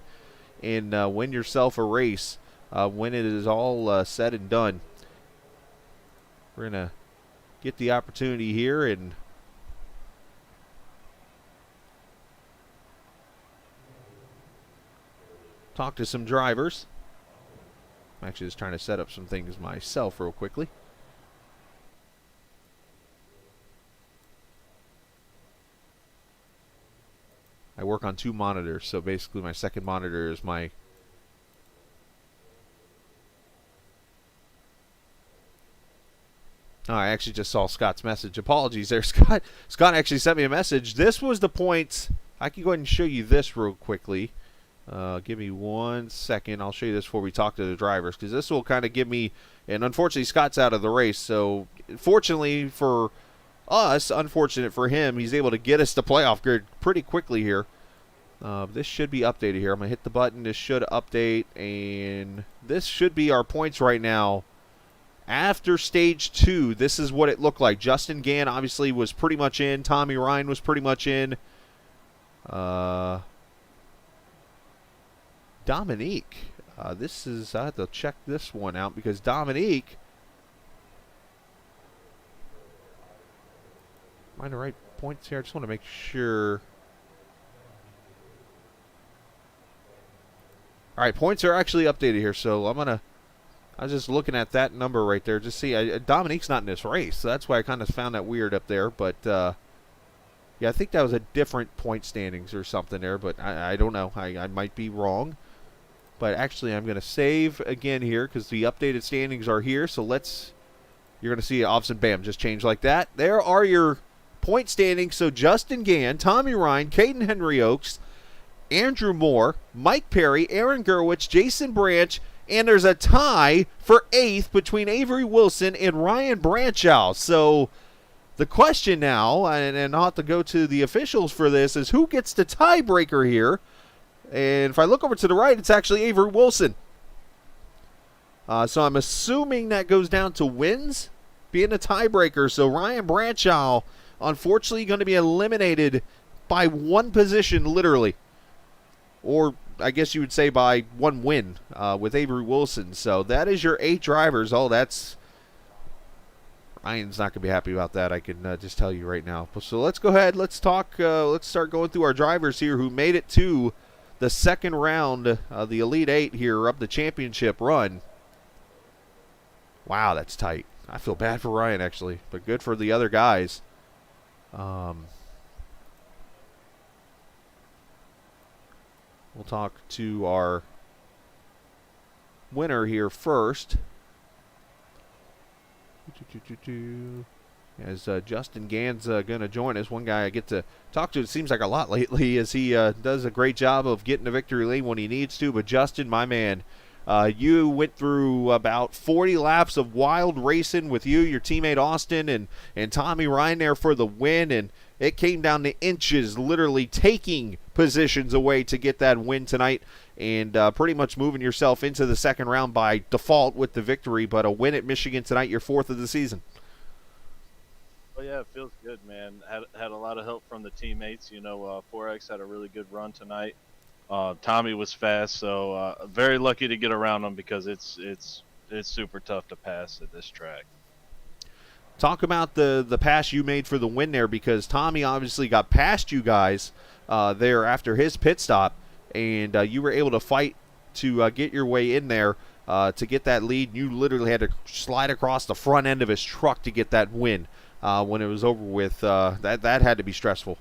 and win yourself a race when it is all said and done. We're going to get the opportunity here and talk to some drivers. I'm actually just trying to set up some things myself real quickly. I work on 2 monitors, so basically my second monitor is my Oh, I actually just saw Scott's message. Apologies there, Scott. Scott actually sent me a message. This was the points. I can go ahead and show you this real quickly. Give me 1 second. I'll show you this before we talk to the drivers, because this will kind of give me, and unfortunately Scott's out of the race, so fortunately for us, unfortunate for him, he's able to get us to playoff grid pretty quickly here. This should be updated here. I'm going to hit the button. This should update, and this should be our points right now. After stage 2, this is what it looked like. Justin Gann obviously was pretty much in. Tommy Ryan was pretty much in. Dominique. This is, I have to check this one out because Dominique. Am I in the right points here? I just want to make sure. All right, points are actually updated here, so I was just looking at that number right there. Just see, Dominique's not in this race, so that's why I kind of found that weird up there. But yeah, I think that was a different point standings or something there, but I don't know. I might be wrong. But actually, I'm going to save again here because the updated standings are here. So you're going to see all of a sudden, bam, just change like that. There are your point standings. So Justin Gann, Tommy Ryan, Caden Henry Oaks, Andrew Moore, Mike Perry, Aaron Gerwich, Jason Branch, and there's a tie for 8th between Avery Wilson and Ryan Branchow. So the question now, and I'll have to go to the officials for this, is who gets the tiebreaker here? And if I look over to the right, it's actually Avery Wilson. So I'm assuming that goes down to wins being a tiebreaker. So Ryan Branchow, unfortunately, going to be eliminated by 1 position, literally. Or I guess you would say by 1 win with Avery Wilson. So that is your 8 drivers. Oh, that's... Ryan's not going to be happy about that, I can just tell you right now. So let's go ahead. Let's talk. Let's start going through our drivers here who made it to the second round of the Elite 8 here of the championship run. Wow, that's tight. I feel bad for Ryan, actually, but good for the other guys. We'll talk to our winner here first. As Justin Gann's going to join us. One guy I get to talk to, it seems like a lot lately, as he does a great job of getting to victory lane when he needs to. But Justin, my man, you went through about 40 laps of wild racing with you, your teammate Austin, and Tommy Ryan there for the win. And it came down to inches, literally taking positions away to get that win tonight, and pretty much moving yourself into the second round by default with the victory. But a win at Michigan tonight, your 4th of the season. Well, yeah, it feels good, man. Had a lot of help from the teammates. 4X had a really good run tonight. Tommy was fast, so very lucky to get around him because it's super tough to pass at this track. Talk about the pass you made for the win there, because Tommy obviously got past you guys there after his pit stop, and you were able to fight to get your way in there to get that lead. You literally had to slide across the front end of his truck to get that win when it was over with. That had to be stressful.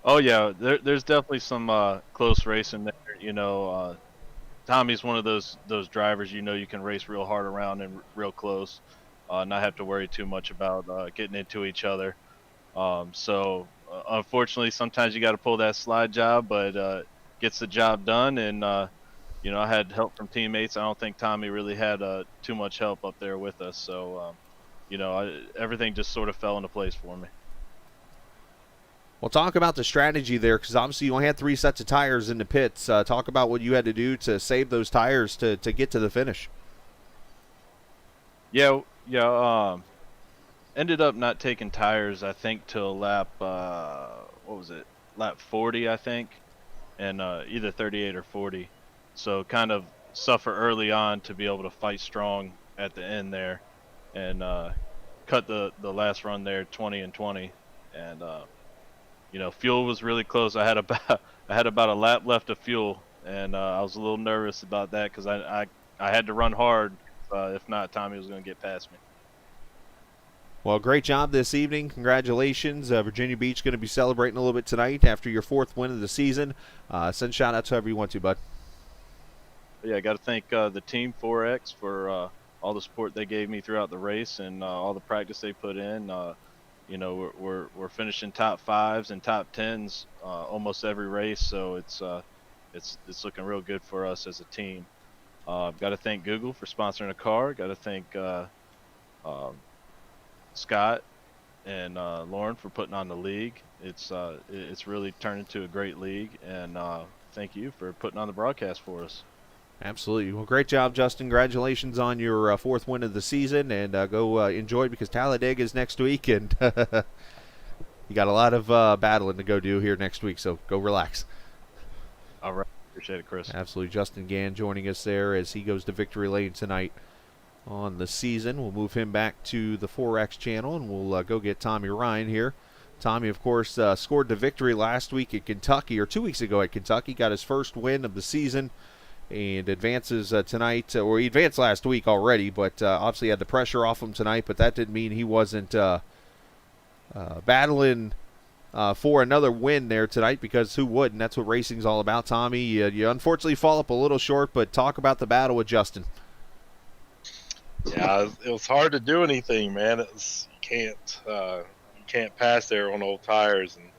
Oh yeah, there's definitely some close racing there. Tommy's one of those drivers you can race real hard around and real close. Not have to worry too much about getting into each other. Unfortunately, sometimes you got to pull that slide job, but gets the job done. And I had help from teammates. I don't think Tommy really had too much help up there with us. So, everything just sort of fell into place for me. Well, talk about the strategy there, because obviously you only had 3 sets of tires in the pits. Talk about what you had to do to save those tires to get to the finish. Yeah. Ended up not taking tires, I think, till lap, lap 40, I think, and either 38 or 40. So kind of suffer early on to be able to fight strong at the end there, and cut the last run there 20 and 20, and fuel was really close. I had about a lap left of fuel, and I was a little nervous about that because I had to run hard. If not, Tommy was going to get past me. Well, great job this evening. Congratulations. Virginia Beach going to be celebrating a little bit tonight after your 4th win of the season. Send shout-outs however you want to, bud. Yeah, I got to thank the Team 4X for all the support they gave me throughout the race and all the practice they put in. We're finishing top 5s and top 10s almost every race, so it's looking real good for us as a team. Got to thank Google for sponsoring a car. Got to thank Scott and Lauren for putting on the league. It's really turned into a great league, and thank you for putting on the broadcast for us. Absolutely. Well, great job, Justin. Congratulations on your 4th win of the season, and go enjoy it, because Talladega is next week, and you got a lot of battling to go do here next week, so go relax. All right. Appreciate it, Chris. Absolutely. Justin Gann joining us there as he goes to victory lane tonight on the season. We'll move him back to the 4X channel, and we'll go get Tommy Ryan here. Tommy, of course, scored the victory last week at Kentucky, or 2 weeks ago at Kentucky. Got his first win of the season and advances tonight. Or he advanced last week already, but obviously had the pressure off him tonight, but that didn't mean he wasn't battling for another win there tonight, because who wouldn't? That's what racing's all about, Tommy. You unfortunately fall up a little short, but talk about the battle with Justin. Yeah, it was hard to do anything, man. You can't pass there on old tires, and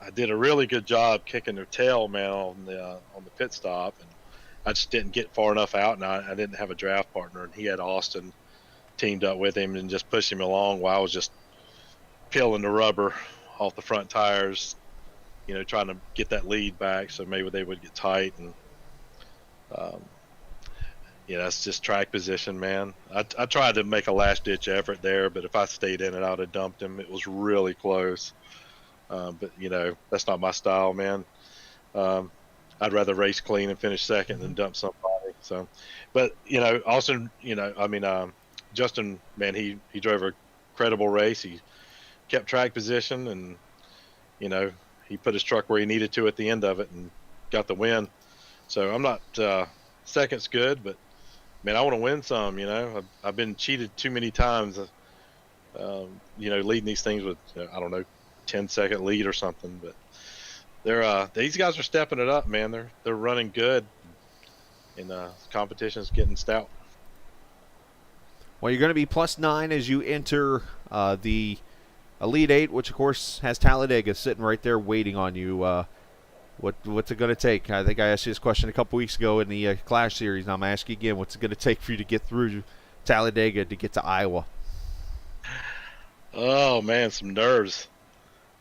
I did a really good job kicking their tail, man, on the pit stop, and I just didn't get far enough out, and I didn't have a draft partner, and he had Austin teamed up with him and just pushed him along while I was just peeling the rubber off the front tires, trying to get that lead back so maybe they would get tight. And that's just track position, man. I tried to make a last-ditch effort there, but if I stayed in it, I would have dumped him. It was really close. But, that's not my style, man. I'd rather race clean and finish second than dump somebody. So, but, Austin, Justin, man, he drove a credible race. He kept track position, and, he put his truck where he needed to at the end of it and got the win. So I'm not second's good, but, man, I want to win some. I've been cheated too many times, leading these things with, 10-second lead or something. But these guys are stepping it up, man. They're running good, and competition's getting stout. Well, you're going to be +9 as you enter the Elite 8, which, of course, has Talladega sitting right there waiting on you. What's it going to take? I think I asked you this question a couple weeks ago in the Clash Series, and I'm asking again, what's it going to take for you to get through Talladega to get to Iowa? Oh, man, some nerves.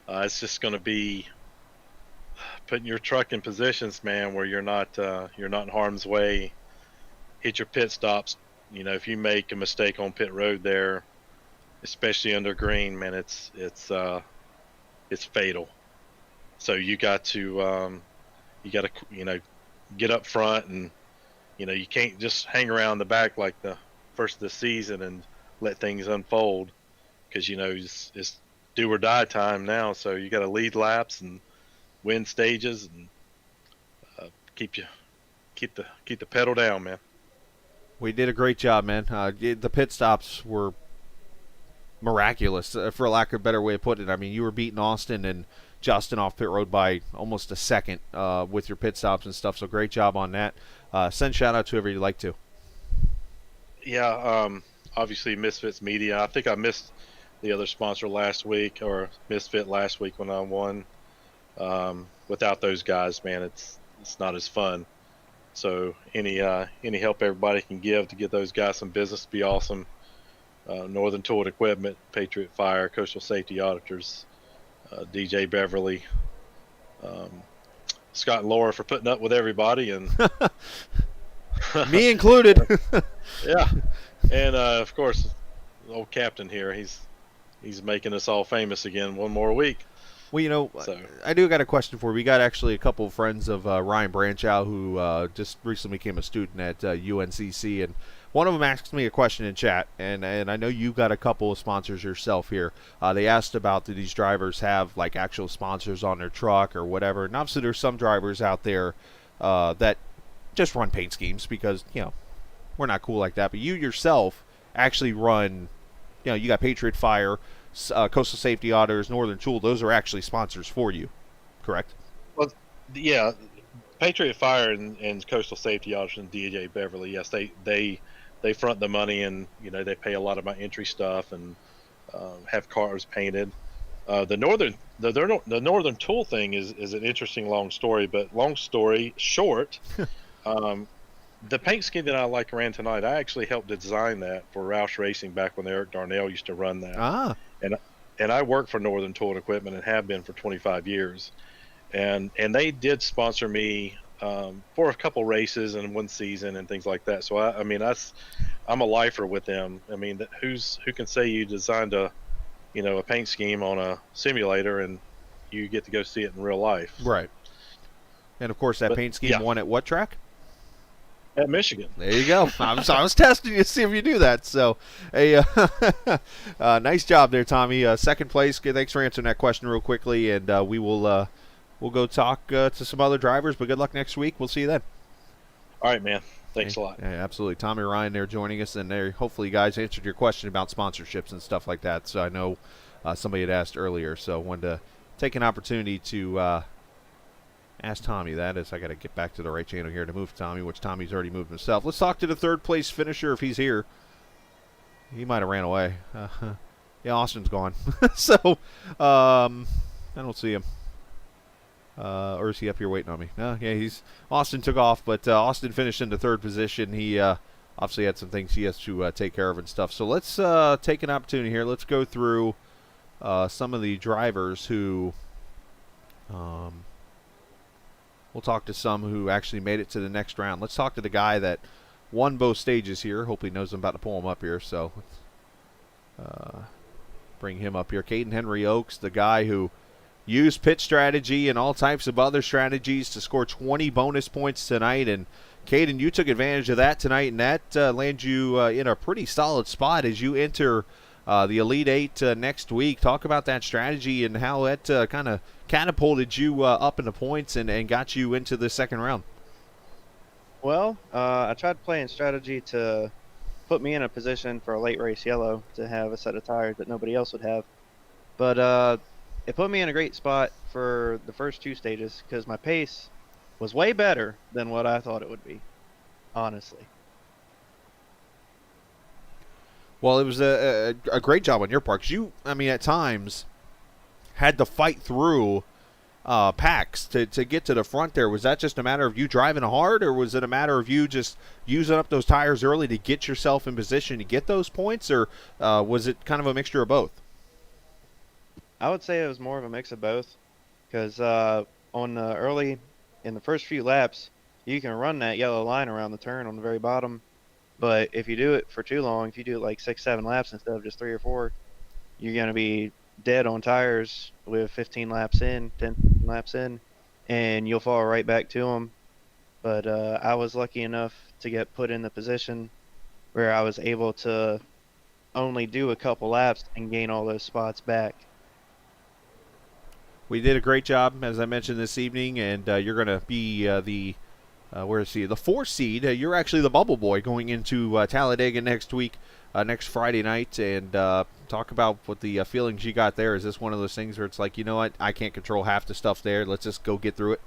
It's just going to be putting your truck in positions, man, where you're not in harm's way. Hit your pit stops. You know, if you make a mistake on pit road there, especially under green, man, it's fatal. So you got to get up front, and you can't just hang around the back like the first of the season and let things unfold, because it's do or die time now. So you got to lead laps and win stages, and keep the pedal down, man. We did a great job, man. The pit stops were miraculous, for lack of a better way of putting it. I mean, you were beating Austin and Justin off pit road by almost a second with your pit stops and stuff. So great job on that. Send shout out to whoever you'd like to. Yeah, obviously Misfits Media. I think I missed the other sponsor last week, or Misfit last week when I won. Without those guys, man, it's not as fun. So any help everybody can give to get those guys some business would be awesome. Northern Tool and Equipment, Patriot Fire, Coastal Safety Auditors, DJ Beverly, Scott and Laura for putting up with everybody, and me included. Yeah, and of course, the old captain here. He's making us all famous again one more week. Well, I do got a question for you. We got actually a couple of friends of Ryan Branchow, who just recently became a student at UNCC, and one of them asked me a question in chat, and I know you got a couple of sponsors yourself here. They asked about, do these drivers have like actual sponsors on their truck or whatever? And obviously there's some drivers out there that just run paint schemes because, we're not cool like that. But you yourself actually run, you got Patriot Fire, Coastal Safety Auditors, Northern Tool. Those are actually sponsors for you, correct? Well, yeah, Patriot Fire and Coastal Safety Auditors and DJ Beverly. Yes, they front the money, and they pay a lot of my entry stuff and have cars painted. The Northern Tool thing is an interesting long story, but long story short, the paint scheme that I ran tonight, I actually helped design that for Roush Racing back when Eric Darnell used to run that. And I work for Northern Tool and Equipment and have been for 25 years. And they did sponsor me for a couple races and one season and things like that. So I'm a lifer with them. I mean, who can say you designed a paint scheme on a simulator and you get to go see it in real life? Right. And of course, that paint scheme won at what track? At Michigan. There you go. I was testing you to see if you do that. So, nice job there, Tommy. Second place. Thanks for answering that question real quickly, and we'll go talk to some other drivers. But good luck next week. We'll see you then. All right, man. Thanks a lot. Yeah, absolutely. Tommy Ryan there joining us, and there hopefully you guys answered your question about sponsorships and stuff like that. So I know somebody had asked earlier, so I wanted to take an opportunity to ask Tommy that. As I got to get back to the right channel here to move Tommy, which Tommy's already moved himself. Let's talk to the third place finisher if he's here. He might have ran away. Yeah, Austin's gone. So I don't see him. Or is he up here waiting on me? No, yeah, Austin took off, but Austin finished in the third position. He obviously had some things he has to take care of and stuff. So let's take an opportunity here. Let's go through some of the drivers who we'll talk to some who actually made it to the next round. Let's talk to the guy that won both stages here. Hopefully knows I'm about to pull him up here. So let's bring him up here. Caden Henry Oaks, the guy who used pit strategy and all types of other strategies to score 20 bonus points tonight. And Caden, you took advantage of that tonight, and that lands you in a pretty solid spot as you enter the Elite Eight next week. Talk about that strategy and how that kind of catapulted you up in the points and got you into the second round. Well, I tried playing strategy to put me in a position for a late race yellow to have a set of tires that nobody else would have. But it put me in a great spot for the first two stages because my pace was way better than what I thought it would be, honestly. Well, it was a great job on your part. 'Cause you, at times had to fight through packs to get to the front there. Was that just a matter of you driving hard, or was it a matter of you just using up those tires early to get yourself in position to get those points, or was it kind of a mixture of both? I would say it was more of a mix of both because on the early in the first few laps, you can run that yellow line around the turn on the very bottom. But if you do it for too long, if you do it like 6, 7 laps instead of just 3 or 4, you're gonna be dead on tires with 15 laps in, 10 laps in, and you'll fall right back to them. But I was lucky enough to get put in the position where I was able to only do a couple laps and gain all those spots back. We did a great job, as I mentioned this evening, and you're going to be where is he? The 4 seed. You're actually the bubble boy going into Talladega next week, next Friday night, and talk about what the feelings you got there. Is this one of those things where it's like, you know what, I can't control half the stuff there. Let's just go get through it.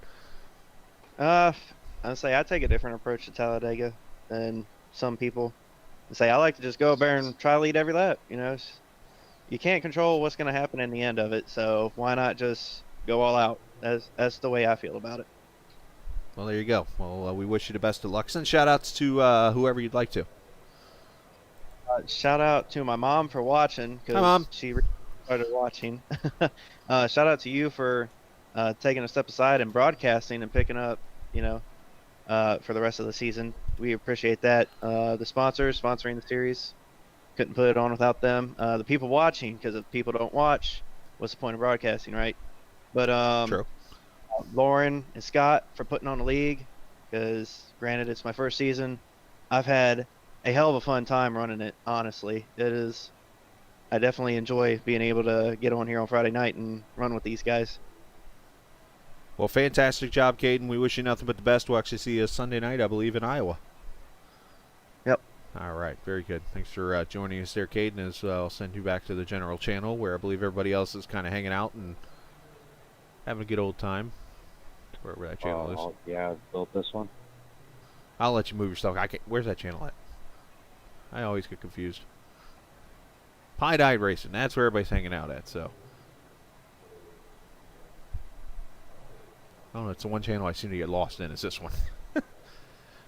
I'd say I take a different approach to Talladega than some people. I say I like to just go up there and try to lead every lap. You know, you can't control what's going to happen in the end of it, so why not just go all out? That's the way I feel about it. Well, there you go. Well, we wish you the best of luck. Send shout-outs to whoever you'd like to. Shout out to my mom for watching Hi, Mom. because she started watching. Shout out to you for taking a step aside and broadcasting and picking up, for the rest of the season. We appreciate that. The sponsors sponsoring the series, couldn't put it on without them. The people watching, because if people don't watch, what's the point of broadcasting, right? But True. Lauren and Scott for putting on the league, because granted it's my first season. I've had a hell of a fun time running it, honestly. I definitely enjoy being able to get on here on Friday night and run with these guys. Well, fantastic job, Caden. We wish you nothing but the best. We'll actually see you Sunday night, I believe, in Iowa. Yep. All right, very good. Thanks for joining us there, Caden. As I'll send you back to the general channel, where I believe everybody else is kind of hanging out and having a good old time. Wherever that channel is. Yeah, I built this one. I'll let you move your stuff. Where's that channel at? I always get confused. Pie Died Racing. That's where everybody's hanging out at. So, I don't know. It's the one channel I seem to get lost in. Is this one?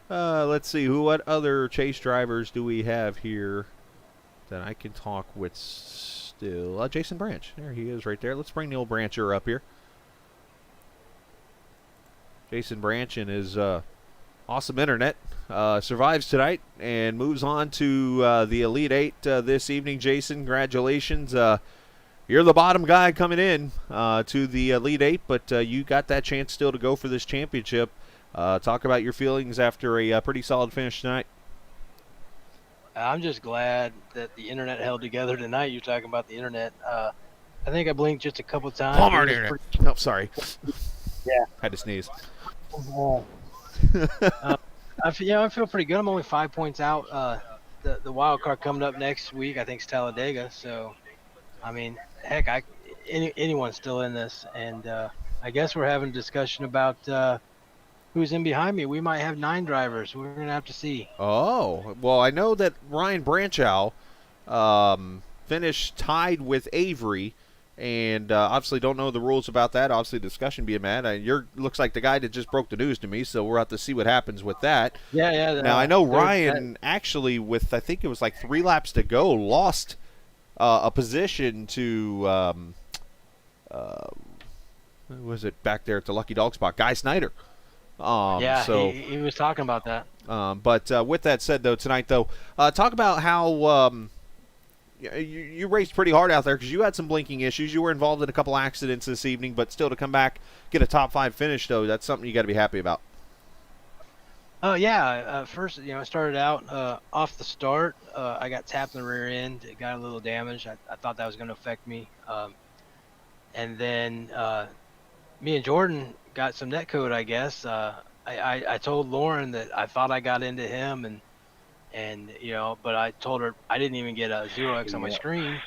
Let's see. What other chase drivers do we have here that I can talk with still? Jason Branch. There he is right there. Let's bring the old Brancher up here. Jason Branch and his awesome internet survives tonight and moves on to the Elite Eight this evening. Jason, congratulations. You're the bottom guy coming in to the Elite Eight, but you got that chance still to go for this championship. Talk about your feelings after a pretty solid finish tonight. I'm just glad that the internet held together tonight. You're talking about the internet. I think I blinked just a couple times. Walmart internet. No, sorry. Yeah. Had to sneeze. I feel pretty good. I'm only 5 points out. The wild card coming up next week, I think, is Talladega. So, I mean, heck, anyone's still in this, and I guess we're having a discussion about who's in behind me. We might have 9 drivers. We're gonna have to see. Oh, well, I know that Ryan Branchow finished tied with Avery. And obviously don't know the rules about that. Obviously, discussion being mad. You're looks like the guy that just broke the news to me, so we'll have to see what happens with that. Yeah. Now, I know Ryan actually, with I think it was like 3 laps to go, lost a position to, who was it back there at the Lucky Dog spot? Guy Snyder. So he was talking about that. But with that said, though, tonight, though, talk about how you raced pretty hard out there because you had some blinking issues. You were involved in a couple accidents this evening, but still to come back, get a top 5 finish, though, that's something you got to be happy about. Oh, yeah. First, I started out off the start. I got tapped in the rear end. It got a little damaged. I thought that was going to affect me. And then me and Jordan got some net code, I guess. I told Lauren that I thought I got into him, and but I told her I didn't even get a 0x on my screen,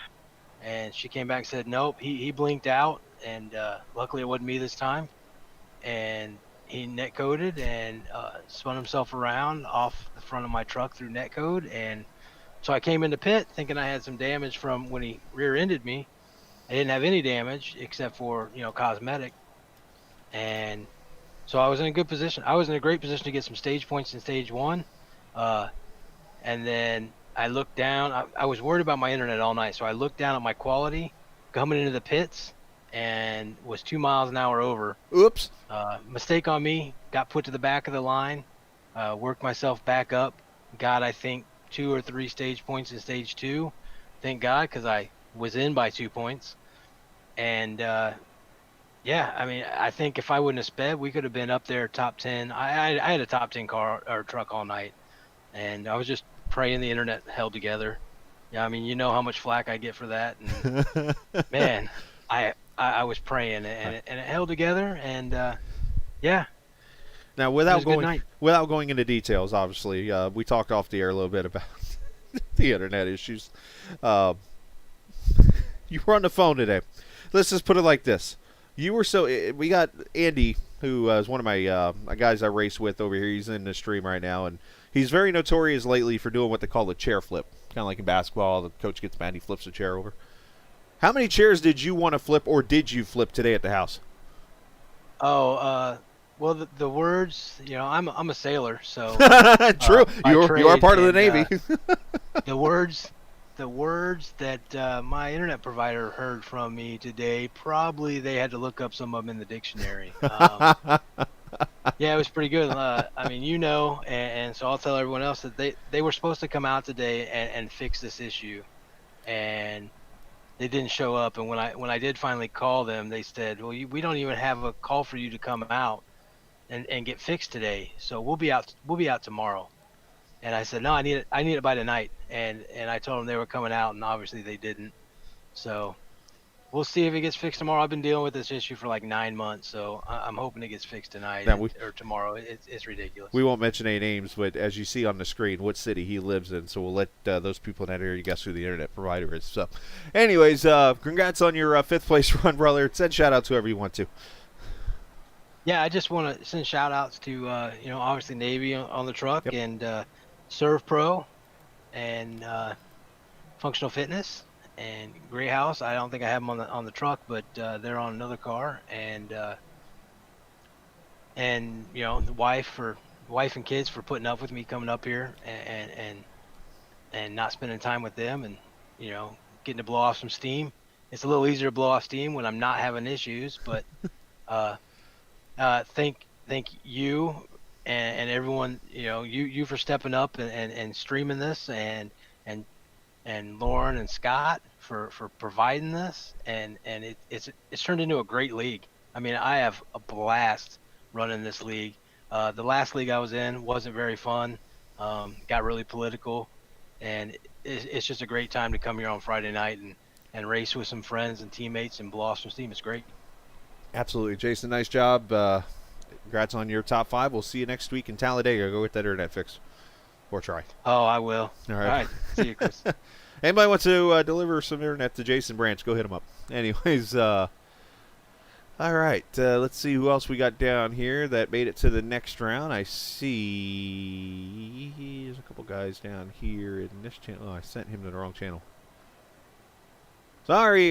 and she came back and said, nope, he blinked out, and luckily it wasn't me this time, and he net coded and spun himself around off the front of my truck through net code, and so I came into pit thinking I had some damage from when he rear-ended me. I didn't have any damage except for cosmetic, and so I was in a good position. I was in a great position to get some stage points in stage 1. And then I looked down. I was worried about my internet all night, so I looked down at my quality coming into the pits, and was 2 miles an hour over. Oops. Mistake on me. Got put to the back of the line. Worked myself back up. Got, I think, 2 or 3 stage points in stage 2. Thank God, because I was in by 2 points. And yeah, I mean, I think if I wouldn't have sped, we could have been up there top 10. I had a top 10 car or truck all night, and I was just praying the internet held together. Yeah, I mean, you know how much flack I get for that, and man, I was praying, and it held together, and yeah, Now, it was a good night. without going into details, obviously, we talked off the air a little bit about the internet issues. You were on the phone today. Let's just put it like this: you were we got Andy, who is one of my guys I race with over here. He's in the stream right now, and he's very notorious lately for doing what they call a chair flip, kind of like in basketball. The coach gets mad, he flips the chair over. How many chairs did you want to flip, or did you flip today at the house? Oh, well, the words, you know, I'm a sailor, so True, by you are trade, part of the and, Navy. the words that my internet provider heard from me today, probably they had to look up some of them in the dictionary. Yeah, it was pretty good. I mean, you know, and so I'll tell everyone else that they were supposed to come out today and fix this issue, and they didn't show up. And when I did finally call them, they said, well, we don't even have a call for you to come out and get fixed today, so we'll be out tomorrow. And I said, no, I need it by tonight. And I told them they were coming out, and obviously they didn't. So we'll see if it gets fixed tomorrow. I've been dealing with this issue for like 9 months, so I'm hoping it gets fixed tonight or tomorrow. It's ridiculous. We won't mention any names, but as you see on the screen, what city he lives in, so we'll let those people in that area guess who the internet provider is. So, anyways, congrats on your 5th place run, brother. Send shout out to whoever you want to. Yeah, I just want to send shout outs to, you know, obviously Navy on the truck, and Serve Pro and Functional Fitness and Gray House. I don't think I have them on the truck, but they're on another car. And you know, the wife and kids for putting up with me coming up here and not spending time with them, and you know, getting to blow off some steam. It's a little easier to blow off steam when I'm not having issues, but thank you and everyone, you know, you for stepping up and streaming this, and Lauren and Scott for providing this, and it's turned into a great league. I mean, I have a blast running this league. The last league I was in wasn't very fun, got really political, and it's just a great time to come here on Friday night and race with some friends and teammates and blow off some steam. It's great. Absolutely, Jason. Nice job. Congrats on your top 5. We'll see you next week in Talladega. Go get that internet fixed. Or try. Oh, I will. All right. See you, Chris. Anybody wants to deliver some internet to Jason Branch, go hit him up. Anyways, all right. Let's see who else we got down here that made it to the next round. I see there's a couple guys down here in this channel. Oh, I sent him to the wrong channel. Sorry,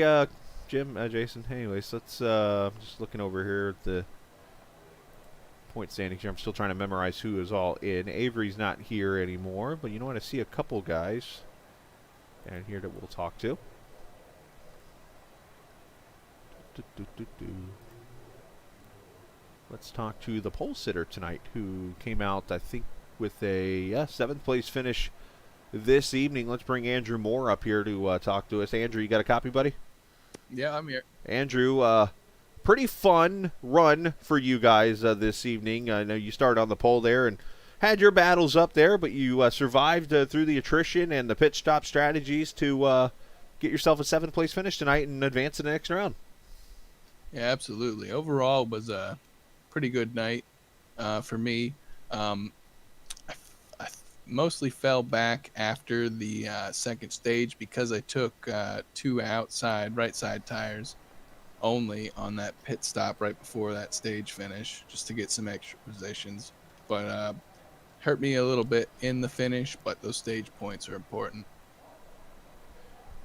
Jason. Anyways, let's just looking over here at the point standings here. I'm still trying to memorize who is all in. Avery's not here anymore, but you know what? I see a couple guys down here that we'll talk to. Let's talk to the pole sitter tonight, who came out, I think, with a 7th place finish this evening. Let's bring Andrew Moore up here to talk to us. Andrew, you got a copy, buddy? Yeah, I'm here. Andrew, pretty fun run for you guys this evening. I know you started on the pole there and had your battles up there, but you survived through the attrition and the pit stop strategies to get yourself a 7th place finish tonight and advance to the next round. Yeah, absolutely. Overall, it was a pretty good night for me. I mostly fell back after the second stage because I took 2 outside right side tires only on that pit stop right before that stage finish, just to get some extra positions. But hurt me a little bit in the finish, but those stage points are important.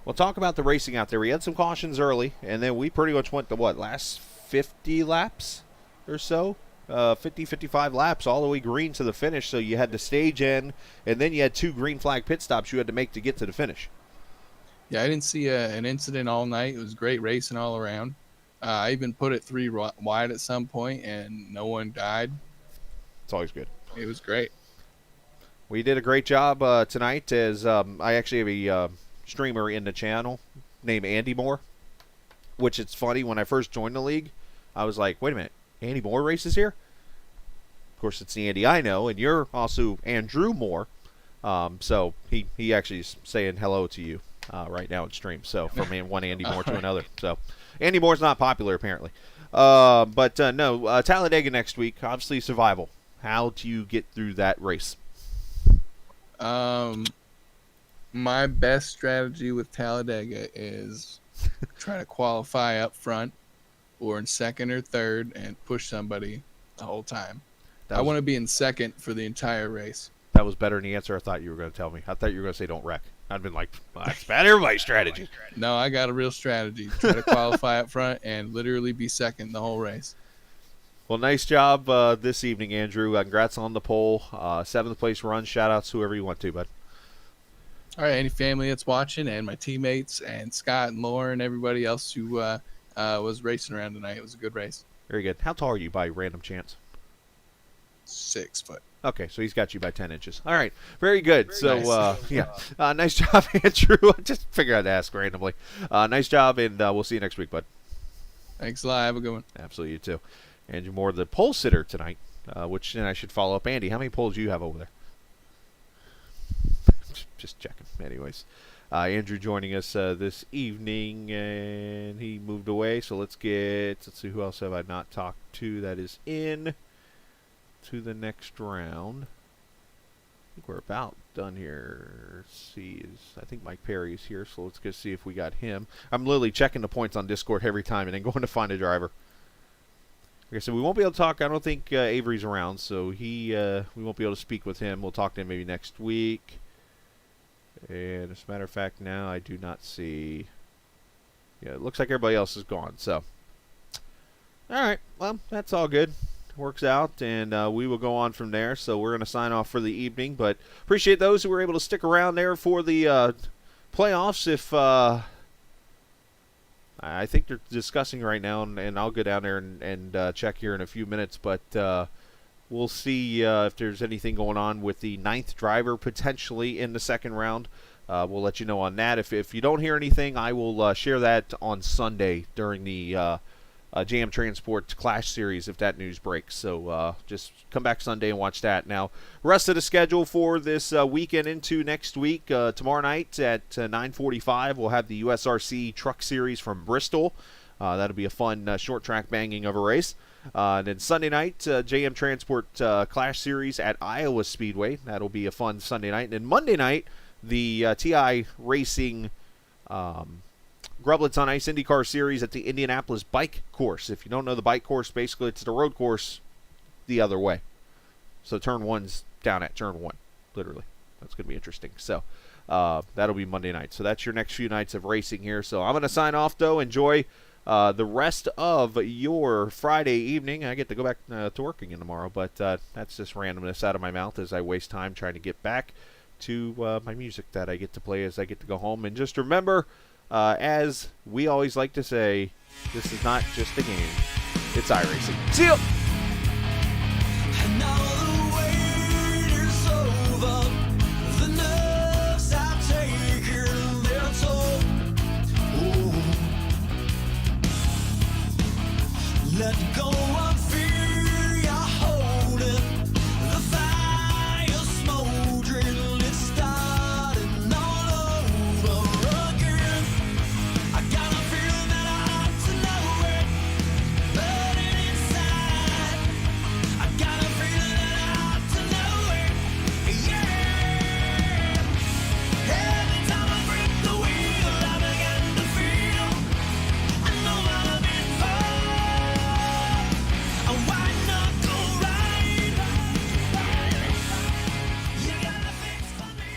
Well, talk about the racing out there. We had some cautions early, and then we pretty much went the last 50 laps or so? 50, 55 laps all the way green to the finish, so you had the stage in, and then you had 2 green flag pit stops you had to make to get to the finish. Yeah, I didn't see an incident all night. It was great racing all around. I even put it wide at some point, and no one died. It's always good. It was great. We did a great job tonight. As I actually have a streamer in the channel named Andy Moore, which it's funny, when I first joined the league, I was like, wait a minute, Andy Moore races here? Of course, it's the Andy I know, and you're also Andrew Moore. So he actually is saying hello to you right now in stream. So from one Andy Moore to another. So Andy Moore's not popular apparently. But no, Talladega next week. Obviously survival. How do you get through that race? My best strategy with Talladega is try to qualify up front or in second or third and push somebody the whole time. I want to be in second for the entire race. That was better than the answer I thought you were going to tell me. I thought you were going to say don't wreck. I'd been like, well, that's bad everybody's strategy. No, I got a real strategy. Try to qualify up front and literally be second the whole race. Well, nice job this evening, Andrew. Congrats on the pole. 7th place run. Shout-outs whoever you want to, bud. All right, any family that's watching and my teammates and Scott and Lauren, everybody else who was racing around tonight. It was a good race. Very good. How tall are you by random chance? 6 foot. Okay, so he's got you by 10 inches. All right, very good. So, nice job, Andrew. Just figured I'd ask randomly. Nice job, and we'll see you next week, bud. Thanks a lot. Have a good one. Absolutely, you too. Andrew Moore, the pole sitter tonight, which then I should follow up. Andy, how many poles do you have over there? Just checking. Anyways, Andrew joining us this evening, and he moved away. So let's see, who else have I not talked to that is in to the next round. I think we're about done here. Let's see, I think Mike Perry is here, so let's go see if we got him. I'm literally checking the points on Discord every time and then going to find a driver. Like I said, we won't be able to talk. I don't think Avery's around, so we won't be able to speak with him. We'll talk to him maybe next week. And as a matter of fact, now I do not see. Yeah, it looks like everybody else is gone. So, all right. Well, that's all good. Works out, and we will go on from there. So we're going to sign off for the evening. But appreciate those who were able to stick around there for the playoffs. If I think they're discussing right now, and I'll go down there and check here in a few minutes. But we'll see if there's anything going on with the 9th driver potentially in the second round. We'll let you know on that. If you don't hear anything, I will share that on Sunday during the Jam Transport Clash Series if that news breaks. So just come back Sunday and watch that. Now, rest of the schedule for this weekend into next week. Tomorrow night at 9:45, we'll have the USRC Truck Series from Bristol. That'll be a fun short track banging of a race. And then Sunday night, JM Transport Clash Series at Iowa Speedway. That'll be a fun Sunday night. And then Monday night, the TI Racing Grublets on Ice IndyCar Series at the Indianapolis Bike Course. If you don't know the bike course, basically it's the road course the other way. So turn 1's down at turn 1, literally. That's going to be interesting. So that'll be Monday night. So that's your next few nights of racing here. So I'm going to sign off, though. Enjoy the rest of your Friday evening. I get to go back to work again tomorrow, but that's just randomness out of my mouth as I waste time trying to get back to my music that I get to play as I get to go home. And just remember, as we always like to say, this is not just a game, it's iRacing. See you! And now the wait is over. The nerves have taken their toll. Ooh. Let go of fear you're holding. The fire smoldering, it's starting all over again. I got a feeling that I ought to know it, burning inside. I got a feeling that I ought to know it, yeah. Every time I grip the wheel, I begin to feel I know what I'm in for. Why not go right? You got a fix for me.